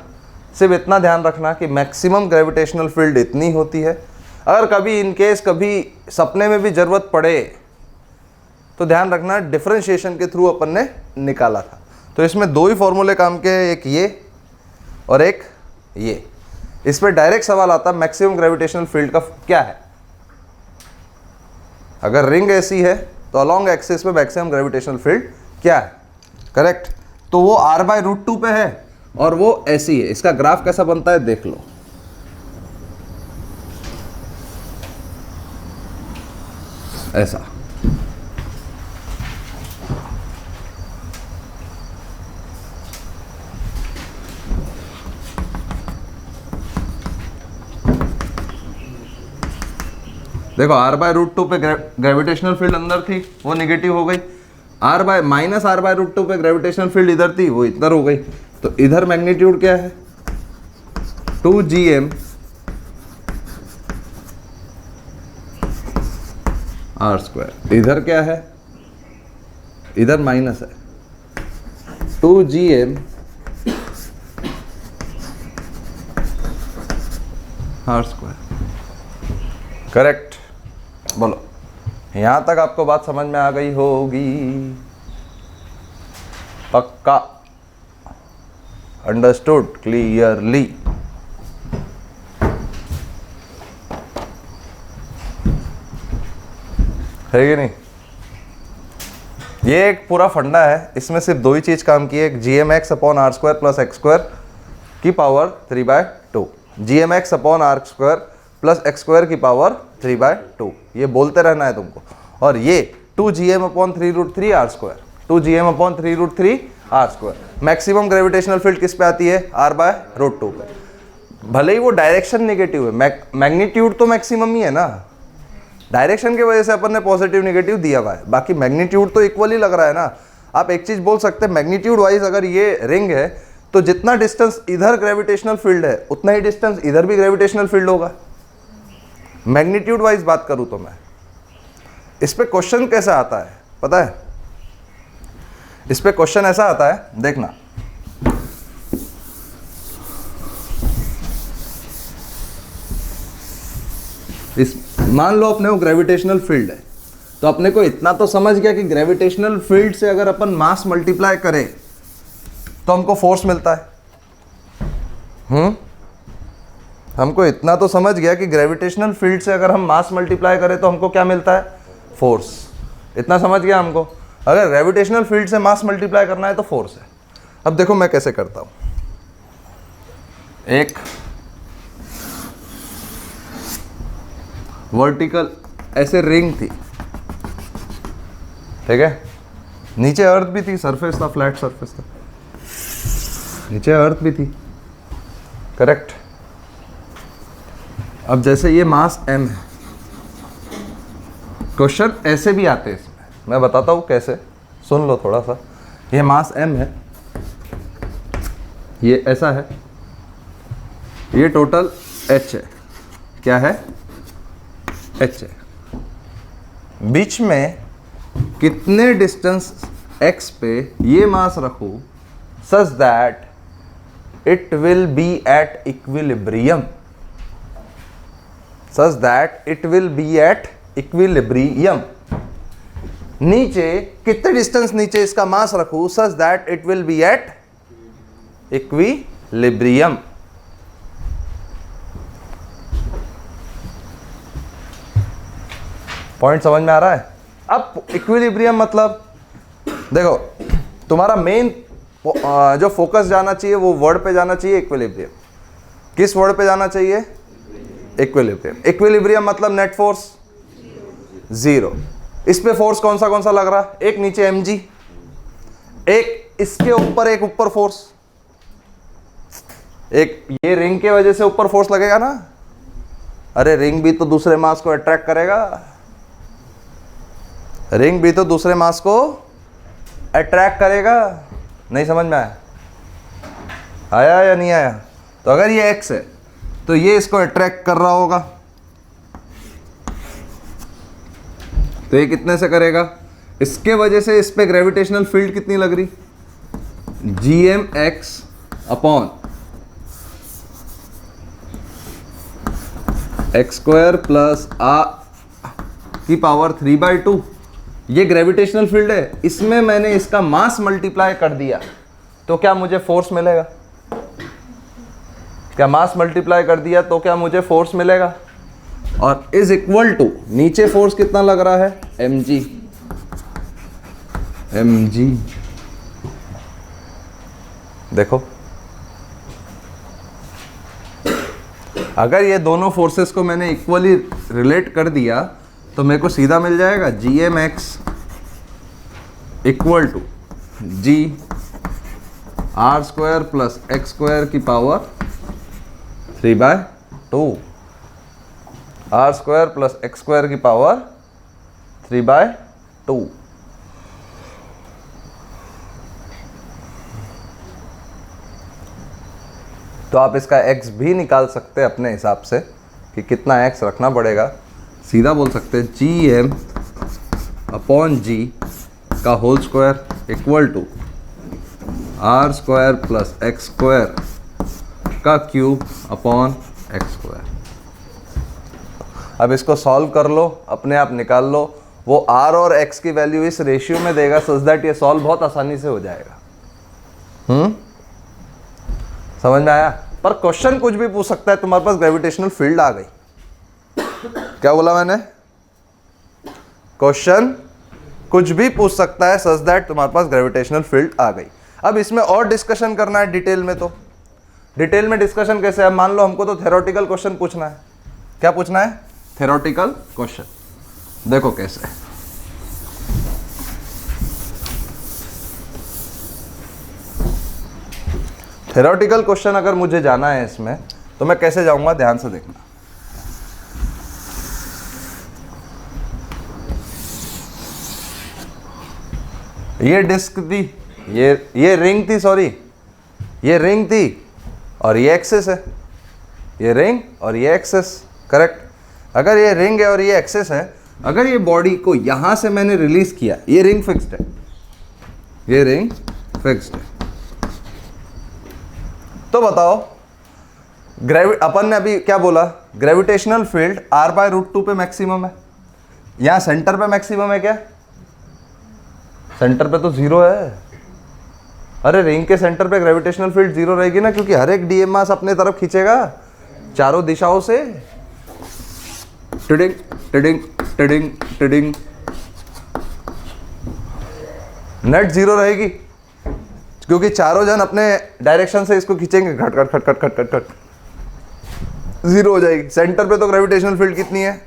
A: सिर्फ इतना ध्यान रखना कि मैक्सिमम ग्रेविटेशनल फील्ड इतनी होती है। अगर कभी इन केस कभी सपने में भी ज़रूरत पड़े तो ध्यान रखना डिफरेंशिएशन के थ्रू अपन ने निकाला था। तो इसमें दो ही फॉर्मूले काम के, एक ये और एक ये। इस पर डायरेक्ट सवाल आता है मैक्सिमम ग्रेविटेशनल फील्ड का क्या है। अगर रिंग ऐसी है तो अलोंग एक्सिस में मैक्सिमम ग्रेविटेशनल फील्ड क्या है। करेक्ट। तो वो r/√2 पे है और वो ऐसी है। इसका ग्राफ कैसा बनता है देख लो। ऐसा देखो r बाय रूट टू पे ग्रेविटेशनल फील्ड अंदर थी, वो निगेटिव हो गई। r by minus r by root two पे ग्रेविटेशनल फील्ड इधर थी, वो इधर हो गई। तो इधर मैग्नीट्यूड क्या है 2gm r स्क्वायर। इधर क्या है, इधर माइनस है 2gm r स्क्वायर। करेक्ट, बोलो यहां तक आपको बात समझ में आ गई होगी, पक्का, अंडरस्टूड क्लियरली। है कि नहीं? ये एक पूरा फंडा है, इसमें सिर्फ दो ही चीज काम की है, एक G M X upon are square plus x square की power 3/2, G M X upon are square plus x square की पावर 3/2, ये बोलते रहना है तुमको। और ये 2gm upon 3√3 R square, 2gm upon 3√3 R square. Maximum gravitational field किस पे आती है, r/√2 पे। भले ही वो डायरेक्शन नेगेटिव है, मैग्नीट्यूड तो मैक्सिमम ही है ना, डायरेक्शन की वजह से अपन ने पॉजिटिव नेगेटिव दिया हुआ है, बाकी मैग्नीट्यूड तो इक्वल ही लग रहा है ना। आप एक चीज बोल सकते हैं, मैग्नीट्यूड वाइज अगर ये रिंग है तो जितना डिस्टेंस इधर ग्रेविटेशनल फील्ड है उतना ही डिस्टेंस इधर भी ग्रेविटेशनल फील्ड होगा। मैग्नीट्यूड वाइज बात करूं तो मैं इस पे क्वेश्चन कैसा आता है पता है, इस पे क्वेश्चन ऐसा आता है, देखना इस मान लो अपने को ग्रेविटेशनल फील्ड है, तो अपने को इतना तो समझ गया कि ग्रेविटेशनल फील्ड से अगर अपन मास मल्टीप्लाई करें तो हमको फोर्स मिलता है। हमको इतना तो समझ गया कि ग्रेविटेशनल फील्ड से अगर हम मास मल्टीप्लाई करें तो हमको क्या मिलता है, फोर्स। इतना समझ गया हमको, अगर ग्रेविटेशनल फील्ड से मास मल्टीप्लाई करना है तो फोर्स है। अब देखो मैं कैसे करता हूं, एक वर्टिकल ऐसे रिंग थी, ठीक है, नीचे अर्थ भी थी, सरफेस था, फ्लैट सरफेस था, नीचे अर्थ भी थी, करेक्ट। अब जैसे ये मास m है, क्वेश्चन ऐसे भी आते हैं इसमें, मैं बताता हूँ कैसे, सुन लो थोड़ा सा। ये मास m है, ये ऐसा है, ये टोटल h है, क्या है, h है। बीच में कितने डिस्टेंस x पे ये मास रखूं such that it will be at equilibrium, such that it will be at equilibrium। नीचे कितने डिस्टेंस नीचे इसका मास रखूं such that it will be at equilibrium। Point समझ में आ रहा है? अब इक्विलिब्रियम मतलब देखो, तुम्हारा मेन जो फोकस जाना चाहिए वो वर्ड पे जाना चाहिए, इक्विलिब्रियम। किस वर्ड पे जाना चाहिए, इक्विलिब्रियम। इक्विलिब्रियम मतलब नेट फोर्स 0। इस पे फोर्स कौन सा लग रहा है, एक नीचे mg, एक इसके ऊपर, एक ऊपर फोर्स, एक ये रिंग के वजह से ऊपर फोर्स लगेगा ना। अरे रिंग भी तो दूसरे मास को अट्रैक्ट करेगा, रिंग भी तो दूसरे मास को अट्रैक्ट करेगा। नहीं समझ में आया या नहीं आया? तो अगर ये x है तो ये इसको अट्रैक्ट कर रहा होगा, तो ये कितने से करेगा, इसके वजह से इस पे ग्रेविटेशनल फील्ड कितनी लग रही, gmx upon x square plus r की पावर 3/2। ये ग्रेविटेशनल फील्ड है, इसमें मैंने इसका मास मल्टीप्लाई कर दिया तो क्या मुझे फोर्स मिलेगा, क्या मास मल्टीप्लाई कर दिया तो क्या मुझे फोर्स मिलेगा। और इज इक्वल टू नीचे फोर्स कितना लग रहा है, mg, mg। देखो अगर ये दोनों फोर्सेस को मैंने इक्वली रिलेट कर दिया तो मेरे को सीधा मिल जाएगा gmx equal to g r square plus x square की power 3/2। R square plus x square की पावर 3/2। तो आप इसका x भी निकाल सकते हैं अपने हिसाब से कि कितना x रखना पड़ेगा। सीधा बोल सकते हैं GM/G का whole square equal to r square plus x square का क्यूब अपॉन एक्स स्क्वायर। अब इसको सॉल्व कर लो, अपने आप निकाल लो। वो r और x की वैल्यू इस रेशियो में देगा सच दैट ये सॉल्व बहुत आसानी से हो जाएगा। समझ में आया? पर क्वेश्चन कुछ भी पूछ सकता है। तुम्हारे पास ग्रेविटेशनल फील्ड आ गई। क्या बोला मैंने? क्वेश्चन कुछ भी पूछ सकता है सच दैट तुम्हारे पास ग्रेविटेशनल फील्ड आ गई। अब इसमें और डिस्कशन करना है डिटेल में। तो डिटेल में डिस्कशन कैसे है? मान लो हमको तो थ्योरेटिकल क्वेश्चन पूछना है। क्या पूछना है? Theoretical question. देखो कैसे। थ्योरेटिकल क्वेश्चन अगर मुझे जाना है इसमें तो मैं कैसे जाऊंगा? ध्यान से देखना। ये डिस्क थी, ये रिंग थी, सॉरी ये रिंग थी और ये एक्सिस है। ये रिंग और ये एक्सिस, करेक्ट। अगर ये रिंग है और ये एक्सिस है, अगर ये बॉडी को यहां से मैंने रिलीज किया, ये रिंग फिक्स्ड है, ये रिंग फिक्स्ड है, तो बताओ अपन ने अभी क्या बोला? ग्रेविटेशनल फील्ड r/√2 पे मैक्सिमम है। यहां सेंटर पे मैक्सिमम है क्या? सेंटर पे तो जीरो है। अरे रिंग के सेंटर पे ग्रेविटेशनल फील्ड जीरो रहेगी ना, क्योंकि हर एक डीएम मास अपने तरफ खींचेगा चारों दिशाओं से। Tiding tiding tiding tiding, net zero रहेगी क्योंकि चारों जन अपने डायरेक्शन से इसको खींचेंगे, खट खट खट खट खट खट खट, जीरो हो जाएगी। सेंटर पे तो ग्रेविटेशनल फील्ड कितनी है?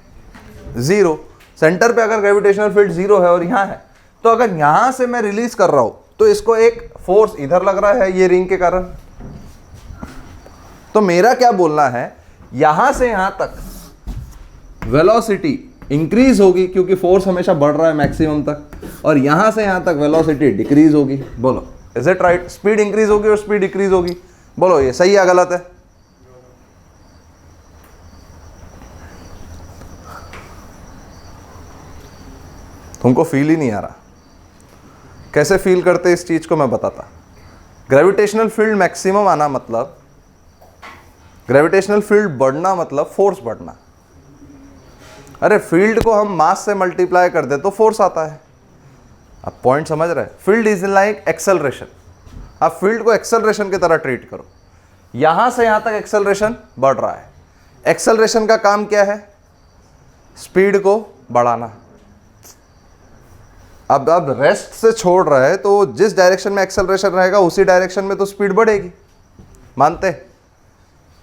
A: जीरो। सेंटर पे अगर ग्रेविटेशनल फील्ड जीरो है और यहां है, तो अगर यहां से मैं रिलीज कर रहा हूं तो इसको एक फोर्स इधर लग रहा है, ये रिंग के कारण। तो मेरा क्या बोलना है, यहां से यहां तक वेलोसिटी इंक्रीज होगी क्योंकि फोर्स हमेशा बढ़ रहा है मैक्सिमम तक, और यहां से यहां तक वेलोसिटी डिक्रीज होगी। बोलो is it right? Speed increase होगी और स्पीड डिक्रीज होगी। बोलो ये सही है गलत है? तुमको फील ही नहीं आ रहा। कैसे फील करते इस चीज को मैं बताता। ग्रेविटेशनल फील्ड मैक्सिमम आना मतलब, ग्रेविटेशनल फील्ड बढ़ना मतलब फोर्स बढ़ना। अरे फील्ड को हम मास से मल्टीप्लाई कर दे तो फोर्स आता है। आप पॉइंट समझ रहे हैं? Field is like acceleration. आप फील्ड को एक्सेलरेशन की तरह ट्रीट करो। यहां से यहां तक एक्सेलरेशन बढ़ रहा है। एक्सेलरेशन का काम क्या है? स्पीड को बढ़ाना। अब रेस्ट से छोड़ रहा है तो जिस डायरेक्शन में एक्सेलरेशन रहेगा उसी डायरेक्शन में तो स्पीड बढ़ेगी, मानते?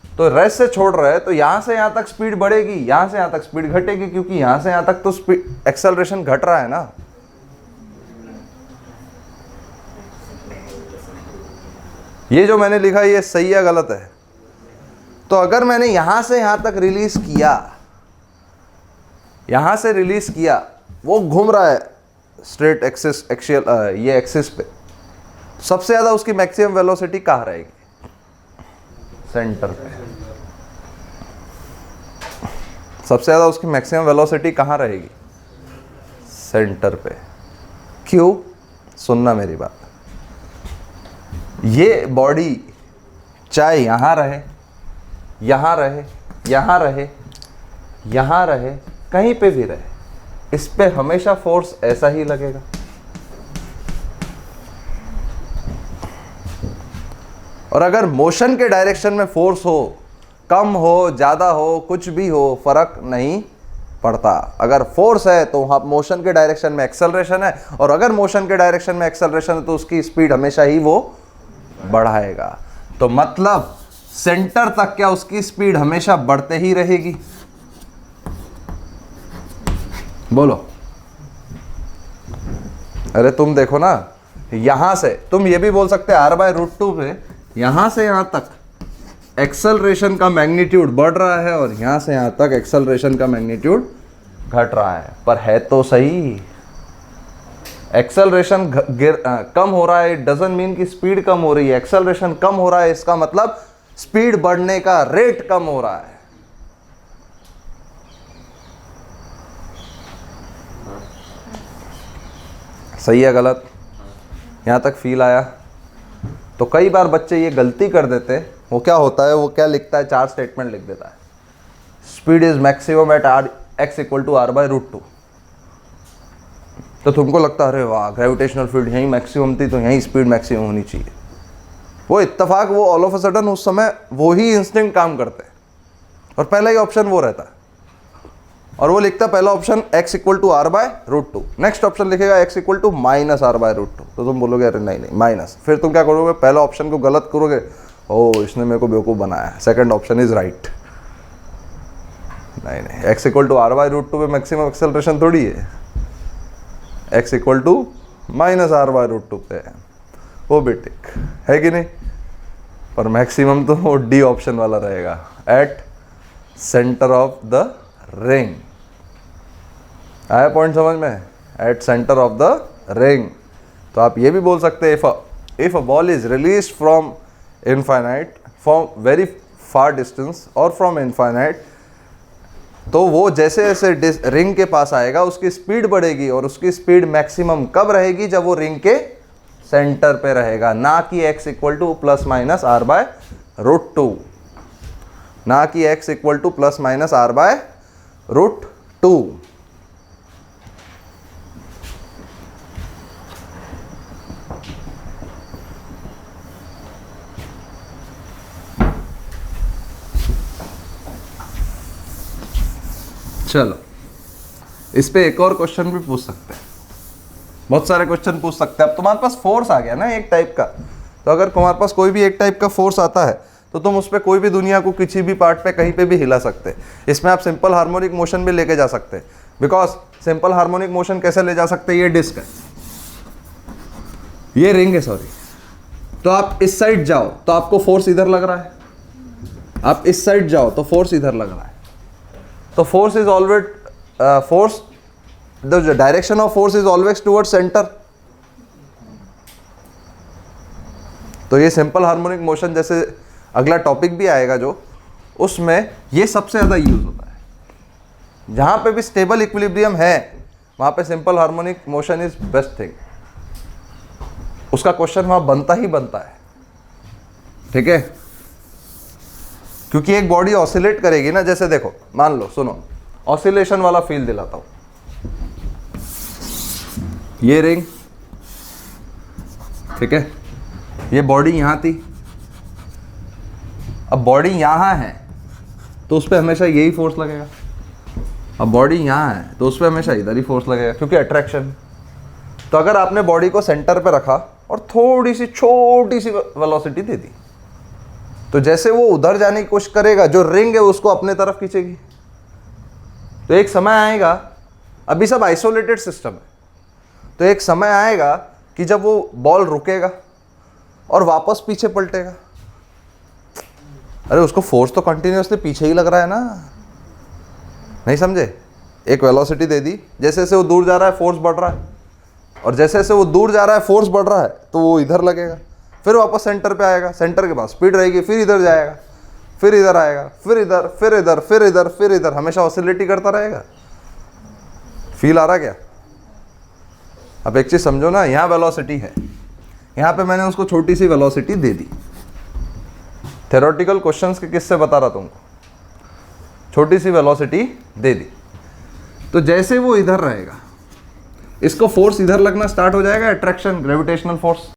A: तो रेस्ट से छोड़ रहा है तो यहां से यहां तक स्पीड बढ़ेगी, यहां से यहां तक स्पीड घटेगी, क्योंकि यहां से यहां तक तो स्पीड एक्सेलरेशन घट रहा है ना। ये जो मैंने लिखा ये सही है गलत है? तो अगर मैंने यहां से यहां तक रिलीज किया, यहां से रिलीज किया, वो घूम रहा है स्ट्रेट एक्सिस, एक्सियल, ये एक्सिस पे, सबसे ज्यादा उसकी मैक्सिमम वेलोसिटी कहाँ रहेगी? सेंटर पे। सबसे ज्यादा उसकी मैक्सिमम वेलोसिटी कहाँ रहेगी? सेंटर पे। क्यों? सुनना मेरी बात। ये बॉडी चाहे यहां रहे, यहां रहे, यहां रहे, यहां रहे, कहीं पे भी रहे, इस पे हमेशा फोर्स ऐसा ही लगेगा। और अगर मोशन के डायरेक्शन में फोर्स हो, कम हो, ज़्यादा हो, कुछ भी हो, फर्क नहीं पड़ता। अगर फोर्स है तो वहाँ मोशन के डायरेक्शन में एक्सेलरेशन है, और अगर मोशन के डायरेक्शन में एक्सेलरेशन है तो उसकी स्पीड हमेशा ही वो बढ़ाएगा। तो मतलब सेंटर तक क्या उसकी स्पीड हमेशा बढ़ते ही रहेगी? बोलो। अरे तुम देखो ना, यहां से तुम ये भी बोल सकते हैं r/√2 पे यहां से यहां तक एक्सेलरेशन का मैग्नीट्यूड बढ़ रहा है और यहाँ से यहाँ तक एक्सेलरेशन का मैग्नीट्यूड घट रहा है, पर है तो सही। एक्सेलरेशन कम हो रहा है, इट डजंट मीन कि स्पीड कम हो रही है। एक्सेलरेशन कम हो रहा है इसका मतलब स्पीड बढ़ने का रेट कम हो रहा है। सही है गलत? यहाँ तक फील आया? तो कई बार बच्चे ये गलती कर देते हैं। वो क्या होता है, वो क्या लिखता है, 4 स्टेटमेंट लिख देता है। Speed is maximum at r x equal to r by root 2। तो तुमको लगता है अरे वाह, ग्रेविटेशनल फील्ड यहीं मैक्सिमम थी तो यहीं स्पीड मैक्सिमम होनी चाहिए। वो इत्तेफाक, वो ऑल ऑफ अ सडन उस समय वो ही इंस्टिंक्ट काम करते हैं और पहला ही ऑप्शन वो रहता है और वो लिखता है पहला option x equal to r by root 2, next option लिखेगा x equal to minus r by root 2। तो तुम बोलोगे अरे नहीं नहीं माइनस, फिर तुम क्या करोगे, पहला ऑप्शन को गलत करोगे, ओ इसने मेरे को बेवकूफ़ बनाया है, सेकंड ऑप्शन इज राइट। नहीं नहीं, x equal to r by root 2 पे मैक्सिमम एक्सेलरेशन थोड़ी है, x equal to minus r by root 2 पे है, वो भी ठीक है कि नहीं। पर मैक्सिमम तो वो डी ऑप्शन वाला रहेगा, at centre of the ring. आया पॉइंट समझ में? At centre of the ring. तो आप ये भी बोल सकते हैं if a ball is release from infinite from very far distance और फ्रॉम इनफाइनाइट, तो वो जैसे जैसे रिंग के पास आएगा उसकी स्पीड बढ़ेगी और उसकी स्पीड मैक्सिमम कब रहेगी, जब वो रिंग के सेंटर पे रहेगा, ना कि x equal to plus minus r by root 2, ना कि x equal to plus minus r by root 2। चलो, इस पे एक और क्वेश्चन भी पूछ सकते हैं, बहुत सारे क्वेश्चन पूछ सकते हैं। अब तुम्हारे पास फोर्स आ गया ना एक टाइप का, तो अगर तुम्हारे पास कोई भी एक टाइप का फोर्स आता है तो तुम उस पर कोई भी दुनिया को किसी भी पार्ट पे कहीं पे भी हिला सकते हैं। इसमें आप सिंपल हार्मोनिक मोशन भी लेके जा सकते हैं, बिकॉज सिंपल हार्मोनिक मोशन कैसे ले जा सकते हैं, ये डिस्क है, ये रिंग है सॉरी, तो आप इस साइड जाओ तो आपको फोर्स इधर लग रहा है, आप इस साइड जाओ तो फोर्स इधर लग रहा है। तो force is always force, the direction of force is always towards centre. तो ये सिंपल हार्मोनिक मोशन जैसे अगला टॉपिक भी आएगा जो, उसमें ये सबसे ज़्यादा यूज होता है। जहाँ पे भी स्टेबल इक्विलिब्रियम है वहाँ पे simple harmonic motion is best thing. उसका क्वेश्चन वहाँ बनता ही बनता है, ठीक है, क्योंकि एक बॉडी ऑसिलेट करेगी ना। जैसे देखो, मान लो, सुनो, ऑसिलेशन वाला फील दिलाता हूँ। ये रिंग, ठीक है, ये बॉडी यहाँ थी, अब बॉडी यहाँ है तो उस पर हमेशा यही फोर्स लगेगा। अब बॉडी यहाँ है तो उस पर हमेशा इधर ही फोर्स लगेगा, क्योंकि अट्रैक्शन। तो अगर आपने बॉडी को सेंटर पे रखा और थोड़ी सी छोटी सी वेलोसिटी दे दी, तो जैसे वो उधर जाने की कोशिश करेगा, जो रिंग है उसको अपने तरफ खींचेगी। तो एक समय आएगा, अभी सब आइसोलेटेड सिस्टम है, तो एक समय आएगा कि जब वो बॉल रुकेगा और वापस पीछे पलटेगा। अरे उसको फोर्स तो कंटिन्यूअसली पीछे ही लग रहा है ना, नहीं समझे? एक वेलोसिटी दे दी, जैसे जैसे वो दूर जा रहा है फोर्स बढ़ रहा है, और जैसे जैसे वो दूर जा रहा है फोर्स बढ़ रहा है, तो वो इधर लगेगा, फिर वापस सेंटर पे आएगा, सेंटर के पास स्पीड रहेगी, फिर इधर जाएगा, फिर इधर आएगा, फिर इधर, फिर इधर, फिर इधर, फिर इधर, हमेशा ऑसिलेटी करता रहेगा। फील आ रहा क्या? अब एक चीज समझो ना, यहाँ वेलोसिटी है, यहाँ पे मैंने उसको छोटी सी वेलोसिटी दे दी। थ्योरेटिकल क्वेश्चंस के किससे बता रहा तुमको, छोटी सी वेलोसिटी दे दी, तो जैसे वो इधर रहेगा, इसको फोर्स इधर लगना स्टार्ट हो जाएगा, अट्रैक्शन, ग्रेविटेशनल फोर्स,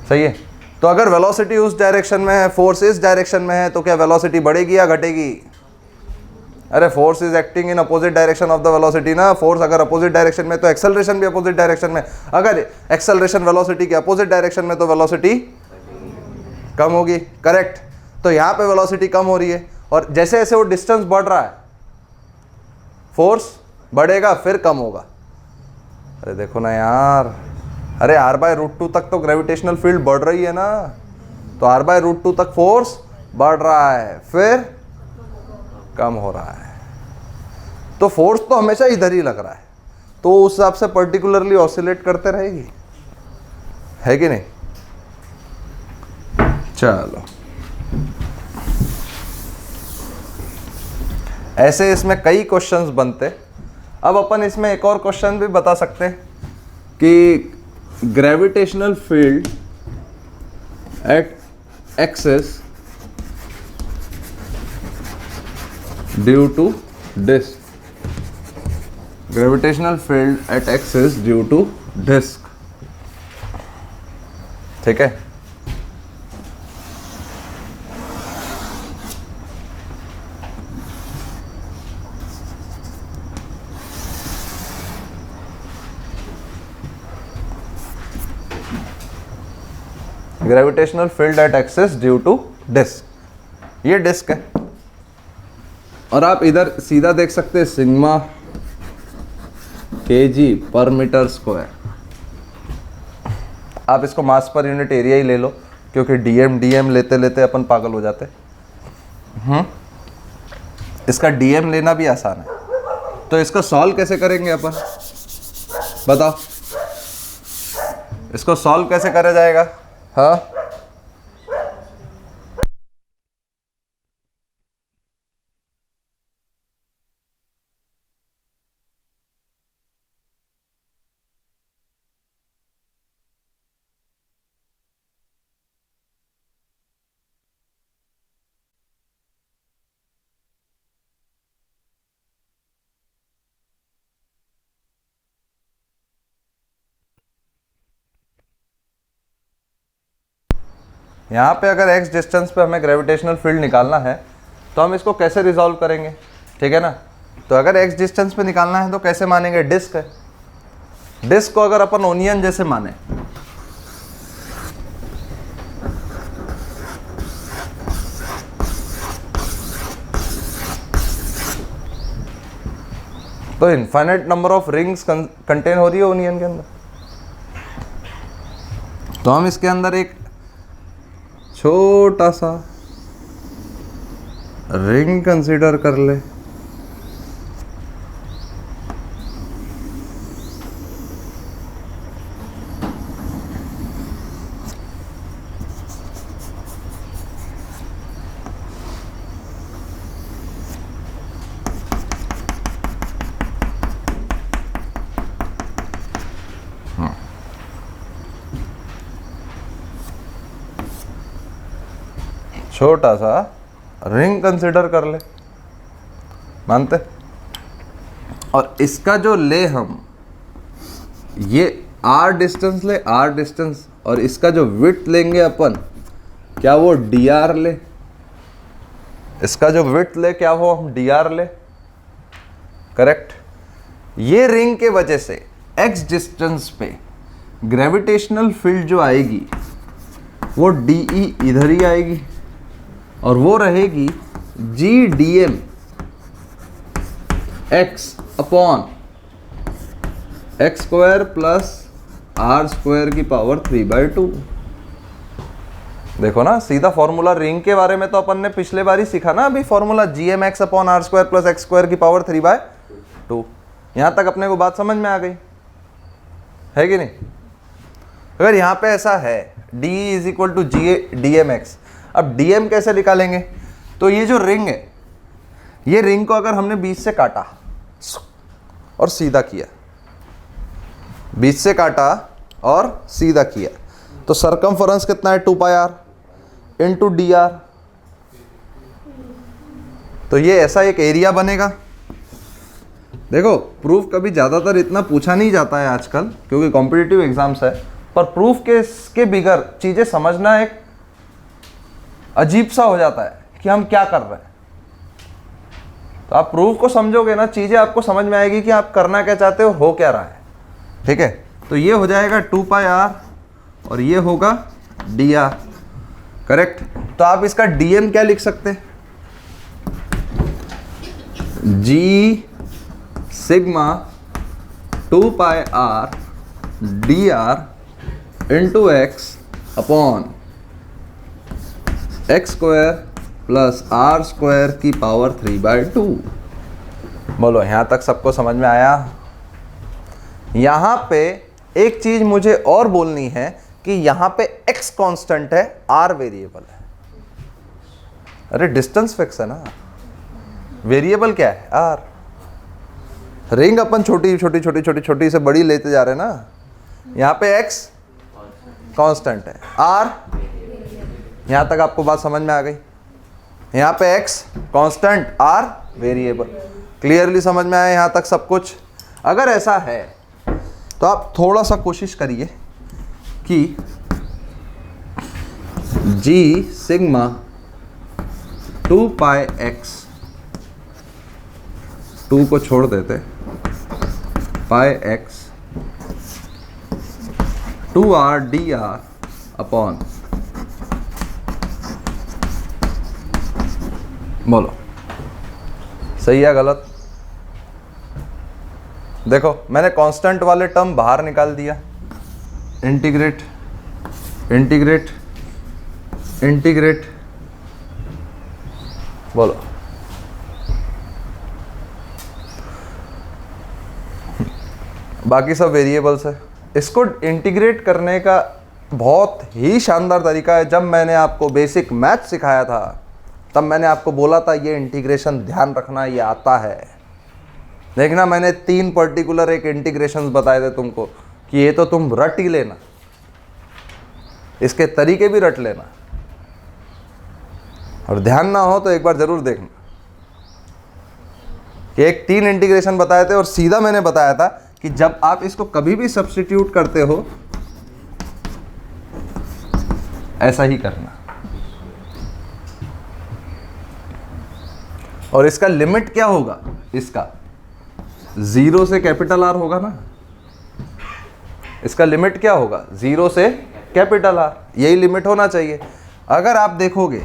A: सही है। तो अगर वेलोसिटी उस डायरेक्शन में है, फोर्स इस डायरेक्शन में है, तो क्या वेलोसिटी बढ़ेगी या घटेगी? अरे force is acting in opposite direction of the velocity ना। फोर्स अगर अपोजिट डायरेक्शन में तो एक्सेलरेशन भी अपोजिट डायरेक्शन में। अगर एक्सेलरेशन वेलोसिटी के अपोजिट डायरेक्शन में तो वेलोसिटी कम होगी, करेक्ट। तो यहाँ पे वेलोसिटी कम हो रही है और जैसे जैसे वो डिस्टेंस बढ़ रहा है फोर्स बढ़ेगा, फिर कम होगा। अरे देखो ना यार, अरे r/√2 तक तो ग्रेविटेशनल फील्ड बढ़ रही है ना, तो r/√2 तक फोर्स बढ़ रहा है, फिर कम हो रहा है। तो फोर्स तो हमेशा इधर ही लग रहा है, तो उस हिसाब से पर्टिकुलरली ऑसिलेट करते रहेगी, है कि नहीं? चलो, ऐसे इसमें कई क्वेश्चंस बनते। अब अपन इसमें एक और क्वेश्चन भी बता सकते हैं कि gravitational field at axis due to disc, gravitational field at axis due to disc, ठीक है। Gravitational field at axis due to disc, ये डिस्क है और आप इधर सीधा देख सकते हैं सिग्मा kg पर मीटर स्क्वायर। आप इसको मास पर यूनिट एरिया ही ले लो, क्योंकि डीएम लेते लेते अपन पागल हो जाते। इसका डीएम लेना भी आसान है, तो इसको सॉल्व कैसे करेंगे अपन, बताओ? इसको सॉल्व कैसे करा जाएगा? हाँ, यहाँ पे अगर x डिस्टेंस पे हमें ग्रेविटेशनल फील्ड निकालना है तो हम इसको कैसे रिजॉल्व करेंगे, ठीक है ना? तो अगर x डिस्टेंस पे निकालना है तो कैसे मानेंगे? डिस्क है, डिस्क को अगर अपन ओनियन जैसे माने, तो infinite number of rings contain हो रही है ओनियन के अंदर। तो हम इसके अंदर एक छोटा सा रिंग कंसीडर कर ले। छोटा सा रिंग कंसीडर कर ले, मानते? और इसका जो ले हम ये r डिस्टेंस ले, r डिस्टेंस, और इसका जो विड्थ लेंगे अपन, क्या वो dr ले? इसका जो विड्थ ले क्या वो हम dr ले? करेक्ट। ये रिंग के वजह से x डिस्टेंस पे ग्रेविटेशनल फील्ड जो आएगी वो dE इधर ही आएगी और वो रहेगी GdM x upon x square plus r square की पावर 3/2। देखो ना, सीधा फॉर्मूला रिंग के बारे में तो अपन ने पिछले बार ही सीखा ना, अभी formula GM x upon r square plus x square की पावर 3/2। यहां तक अपने को बात समझ में आ गई, है कि नहीं? अगर यहां पे ऐसा है DE is equal to DM x, अब dm कैसे निकालेंगे? तो ये जो रिंग है, ये रिंग को अगर हमने बीच से काटा और सीधा किया, बीच से काटा और सीधा किया, तो सरकमफरेंस कितना है? 2πr into dr। तो ये ऐसा एक एरिया बनेगा। देखो, प्रूफ कभी ज़्यादातर इतना पूछा नहीं जाता है आजकल, क्योंकि कॉम्पिटिटिव एग्जाम्स है, पर प्रूफ के बिगर चीज़ें समझना एक अजीब सा हो जाता है कि हम क्या कर रहे हैं। तो आप प्रूफ को समझोगे ना, चीज़ें आपको समझ में आएगी कि आप करना क्या चाहते हो क्या रहा है, ठीक है? तो ये हो जाएगा 2πr और ये होगा dr, करेक्ट। तो आप इसका dm क्या लिख सकते हैं? g sigma 2πr dr into x upon x square plus are square की पावर 3/2। बोलो यहाँ तक सबको समझ में आया? यहाँ पे एक चीज मुझे और बोलनी है कि यहाँ पे x कांस्टेंट है, r वेरिएबल है। अरे डिस्टेंस फिक्स है ना, वेरिएबल क्या है? r। रिंग अपन छोटी छोटी छोटी छोटी छोटी से बड़ी लेते जा रहे हैं ना, यहाँ पे x कांस्टेंट है, r। यहाँ तक आपको बात समझ में आ गई? यहाँ पे x constant, r variable. Clearly समझ में आया यहाँ तक सब कुछ? अगर ऐसा है तो आप थोड़ा सा कोशिश करिए कि g सिग्मा 2πx, 2 को छोड़ देते, πx 2r dr अपॉन, बोलो सही है गलत? देखो मैंने कांस्टेंट वाले टर्म बाहर निकाल दिया, इंटीग्रेट इंटीग्रेट इंटीग्रेट, बोलो बाकी सब वेरिएबल्स है। इसको इंटीग्रेट करने का बहुत ही शानदार तरीका है। जब मैंने आपको बेसिक मैथ सिखाया था तब मैंने आपको बोला था ये इंटीग्रेशन ध्यान रखना, ये आता है। देखना मैंने 3 पर्टिकुलर एक इंटीग्रेशंस बताए थे तुमको कि ये तो तुम रट ही लेना, इसके तरीके भी रट लेना, और ध्यान ना हो तो एक बार जरूर देखना कि एक 3 इंटीग्रेशन बताए थे और सीधा मैंने बताया था कि जब आप इसको कभी भी सब्स्टिट्यूट करते हो ऐसा ही करना, और इसका लिमिट क्या होगा? इसका 0 से कैपिटल R होगा ना, इसका लिमिट क्या होगा? 0 से कैपिटल R, यही लिमिट होना चाहिए। अगर आप देखोगे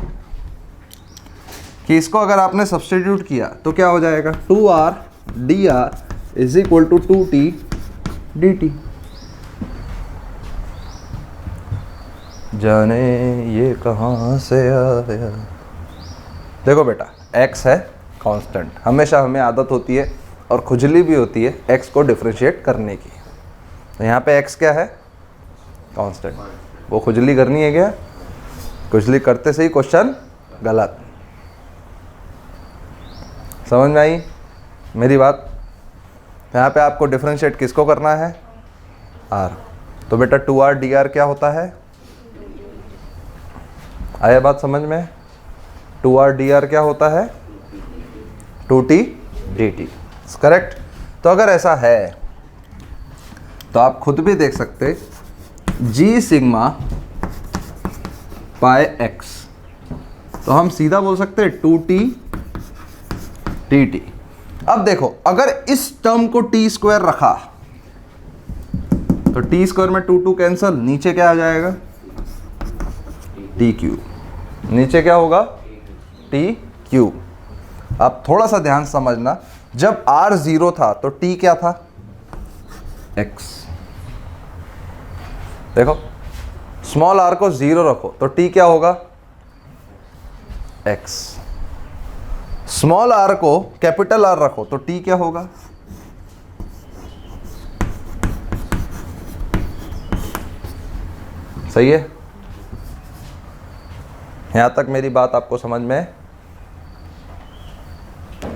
A: कि इसको अगर आपने सब्स्टिट्यूट किया तो क्या हो जाएगा? 2r dr is equal to 2t dt। जाने ये कहाँ से आया। देखो बेटा x है कांस्टेंट, हमेशा हमें आदत होती है और खुजली भी होती है x को डिफरेंशिएट करने की। तो यहाँ पे x क्या है? कांस्टेंट। वो खुजली करनी है क्या? खुजली करते से ही क्वेश्चन गलत। समझ में आई मेरी बात? यहाँ पे आपको डिफरेंशिएट किसको करना है? r। तो बेटा 2r dr क्या होता है? आया बात समझ में? 2r dr क्या होता है? 2t dt। करेक्ट। तो अगर ऐसा है तो आप खुद भी देख सकते, g सिग्मा पाई x, तो हम सीधा बोल सकते हैं 2t dt। अब देखो अगर इस टर्म को t स्क्वायर रखा तो t स्क्वायर में 2 कैंसल, नीचे क्या आ जाएगा? t cube. नीचे क्या होगा? t cube. अब थोड़ा सा ध्यान समझना, जब r 0 था तो t क्या था? x। देखो स्मॉल r को 0 रखो तो t क्या होगा? x। स्मॉल r को कैपिटल R रखो तो t क्या होगा? सही है? यहां तक मेरी बात आपको समझ में?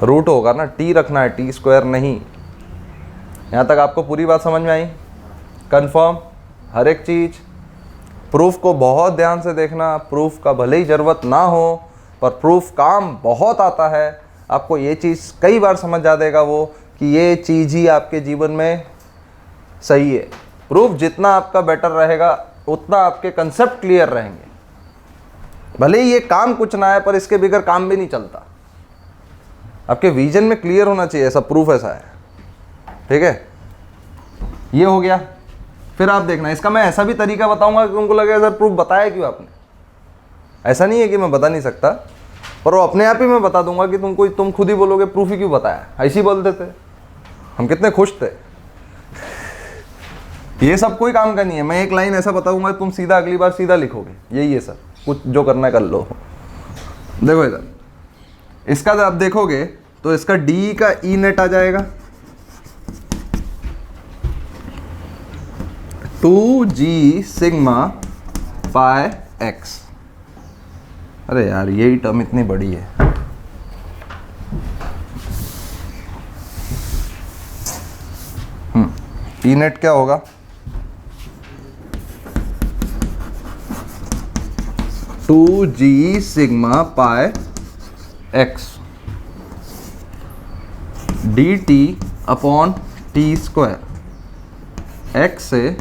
A: रूट होगा ना, t रखना है, t स्क्वायर नहीं। यहां तक आपको पूरी बात समझ में आई? कंफर्म? हर एक चीज प्रूफ को बहुत ध्यान से देखना। प्रूफ का भले ही जरूरत ना हो पर प्रूफ काम बहुत आता है। आपको ये चीज़ कई बार समझ जा देगा वो कि ये चीज़ ही आपके जीवन में सही है। प्रूफ जितना आपका बेटर रहेगा उतना आपके कंसेप्ट क्लियर रहेंगे। भले ही ये काम कुछ ना है पर इसके बगैर काम भी नहीं चलता। आपके विजन में क्लियर होना चाहिए, ऐसा प्रूफ ऐसा है। ठीक है, ये हो गया। फिर आप देखना, इसका मैं ऐसा भी तरीका बताऊंगा कि तुमको लगेगा सर प्रूफ बताया क्यों आपने। ऐसा नहीं है कि मैं बता नहीं सकता, पर वो अपने आप ही मैं बता दूंगा कि तुम खुद ही बोलोगे प्रूफ ही क्यों बताया, ऐसे ही बोल देते। हम कितने खुश थे। ये सब कोई काम का नहीं है। मैं एक लाइन ऐसा बताऊंगा तुम सीधा अगली बार सीधा लिखोगे, यही है सर, कुछ जो करना है कर लो। देखो इधर, इसका जब आप देखोगे तो इसका डी का ई नेट आ जाएगा 2g सिग्मा पाई एक्स। अरे यार यही टर्म इतनी बड़ी है। ई नेट क्या होगा? Two G sigma pi X D T upon T square X से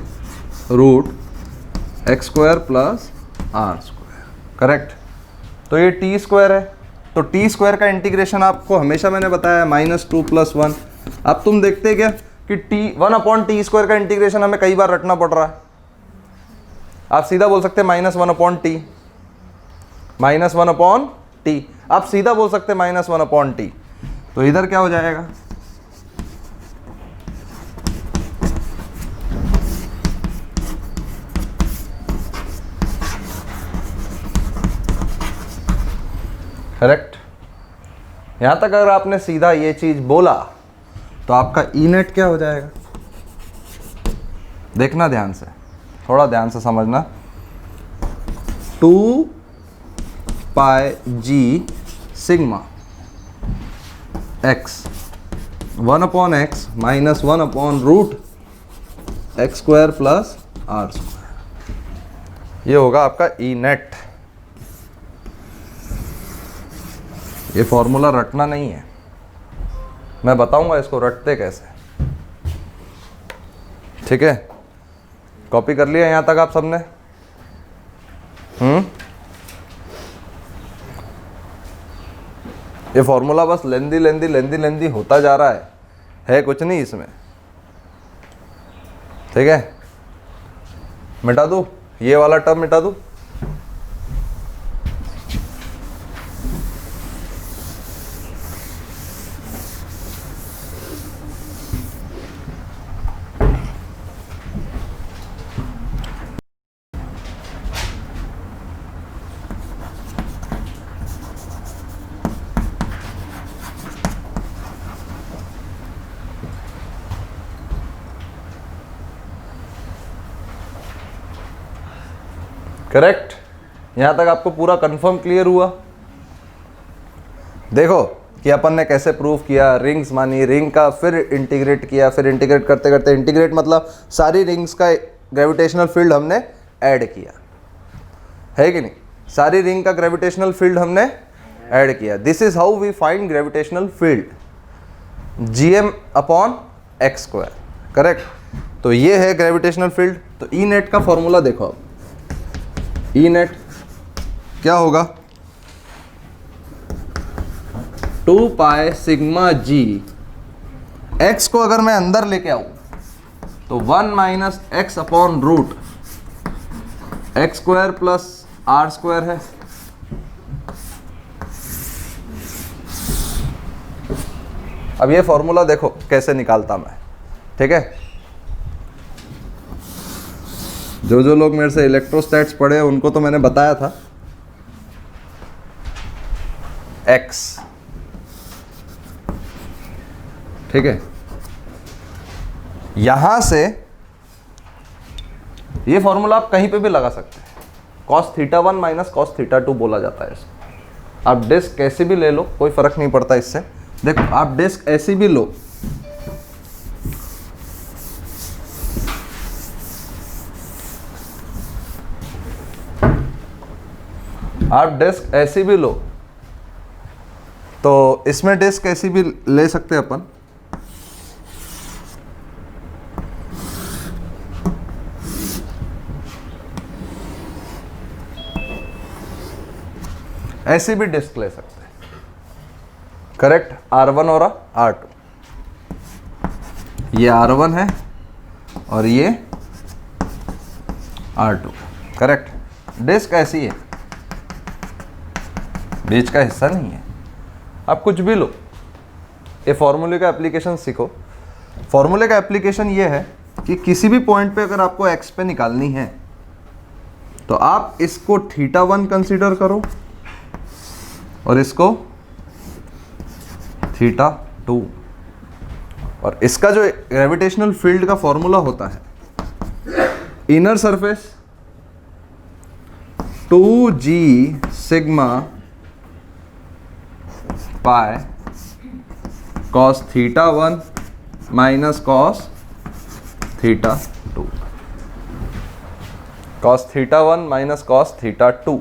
A: root x square plus are square. Correct. तो ये टी स्क्वायर है, तो टी स्क्वायर का इंटीग्रेशन आपको हमेशा मैंने बताया -2 + 1। अब तुम देखते क्या कि टी 1/t स्क्वायर का इंटीग्रेशन हमें कई बार रटना पड़ रहा है। आप सीधा बोल सकते हैं -1/t, -1/t। आप सीधा बोल सकते हैं -1/t। तो इधर क्या हो जाएगा? करेक्ट। यहां तक अगर आपने सीधा ये चीज बोला तो आपका ई नेट क्या हो जाएगा? देखना ध्यान से, थोड़ा ध्यान से समझना। 2 पाई जी सिग्मा एक्स 1/x - 1/रूट X square plus are square. ये होगा आपका ई नेट। ये फॉर्मूला रटना नहीं है, मैं बताऊंगा इसको रटते कैसे। ठीक है, कॉपी कर लिया यहां तक आप सबने? ये फॉर्मूला बस लेंदी होता जा रहा है कुछ नहीं इसमें। ठीक है, मिटा दूं ये वाला टर्म, मिटा दूं? करेक्ट। यहां तक आपको पूरा कंफर्म क्लियर हुआ? देखो कि अपन ने कैसे प्रूव किया, रिंग्स मानी, रिंग का फिर इंटीग्रेट किया, फिर इंटीग्रेट करते करते, इंटीग्रेट मतलब सारी रिंग्स का ग्रेविटेशनल फील्ड हमने ऐड किया, है कि नहीं? सारी रिंग का ग्रेविटेशनल फील्ड हमने ऐड किया। This is how we find gravitational field, gm/x²। Correct. तो ये है ग्रेविटेशनल फील्ड। तो ई नेट का फॉर्मूला देखो अब। ई नेट क्या होगा? 2 पाई सिग्मा जी, एक्स को अगर मैं अंदर लेके आऊं तो 1 - x/रूट X square plus are square है। अब ये फॉर्मूला देखो कैसे निकालता मैं। ठीक है, जो लोग मेरे से इलेक्ट्रोस्टैट्स पढ़े उनको तो मैंने बताया था। x, ठीक है, यहां से ये फॉर्मूला आप कहीं पे भी लगा सकते हैं। cos θ1 - cos θ2 बोला जाता है इसको। आप डिस्क कैसे भी ले लो, कोई फर्क नहीं पड़ता इससे। देखो आप डिस्क ऐसी भी लो, आप डिस्क ऐसी भी लो, तो इसमें डिस्क ऐसी भी ले सकते हैं अपन। ऐसी भी डिस्क ले सकते हैं। करेक्ट। R1 और R2, ये R1 है और ये R2। करेक्ट। डिस्क ऐसी है, बीच का हिस्सा नहीं है। आप कुछ भी लो, ये फॉर्मूले का एप्लीकेशन सीखो। फॉर्मूले का एप्लीकेशन ये है कि किसी भी पॉइंट पे अगर आपको एक्स पे निकालनी है तो आप इसको θ1 कंसीडर करो और इसको थीटा 2। और इसका जो ग्रेविटेशनल फील्ड का फॉर्मूला होता है, inner surface 2g sigma pi cos theta 1 minus cos theta 2, cos theta 1 minus cos theta 2।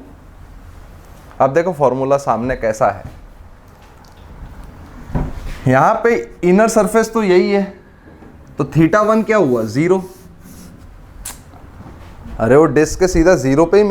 A: अब देखो फॉर्मूला सामने कैसा है। यहां पे इनर सरफेस तो यही है, तो थीटा 1 क्या हुआ 0। अरे वो डिस्क के सीधा 0 पे ही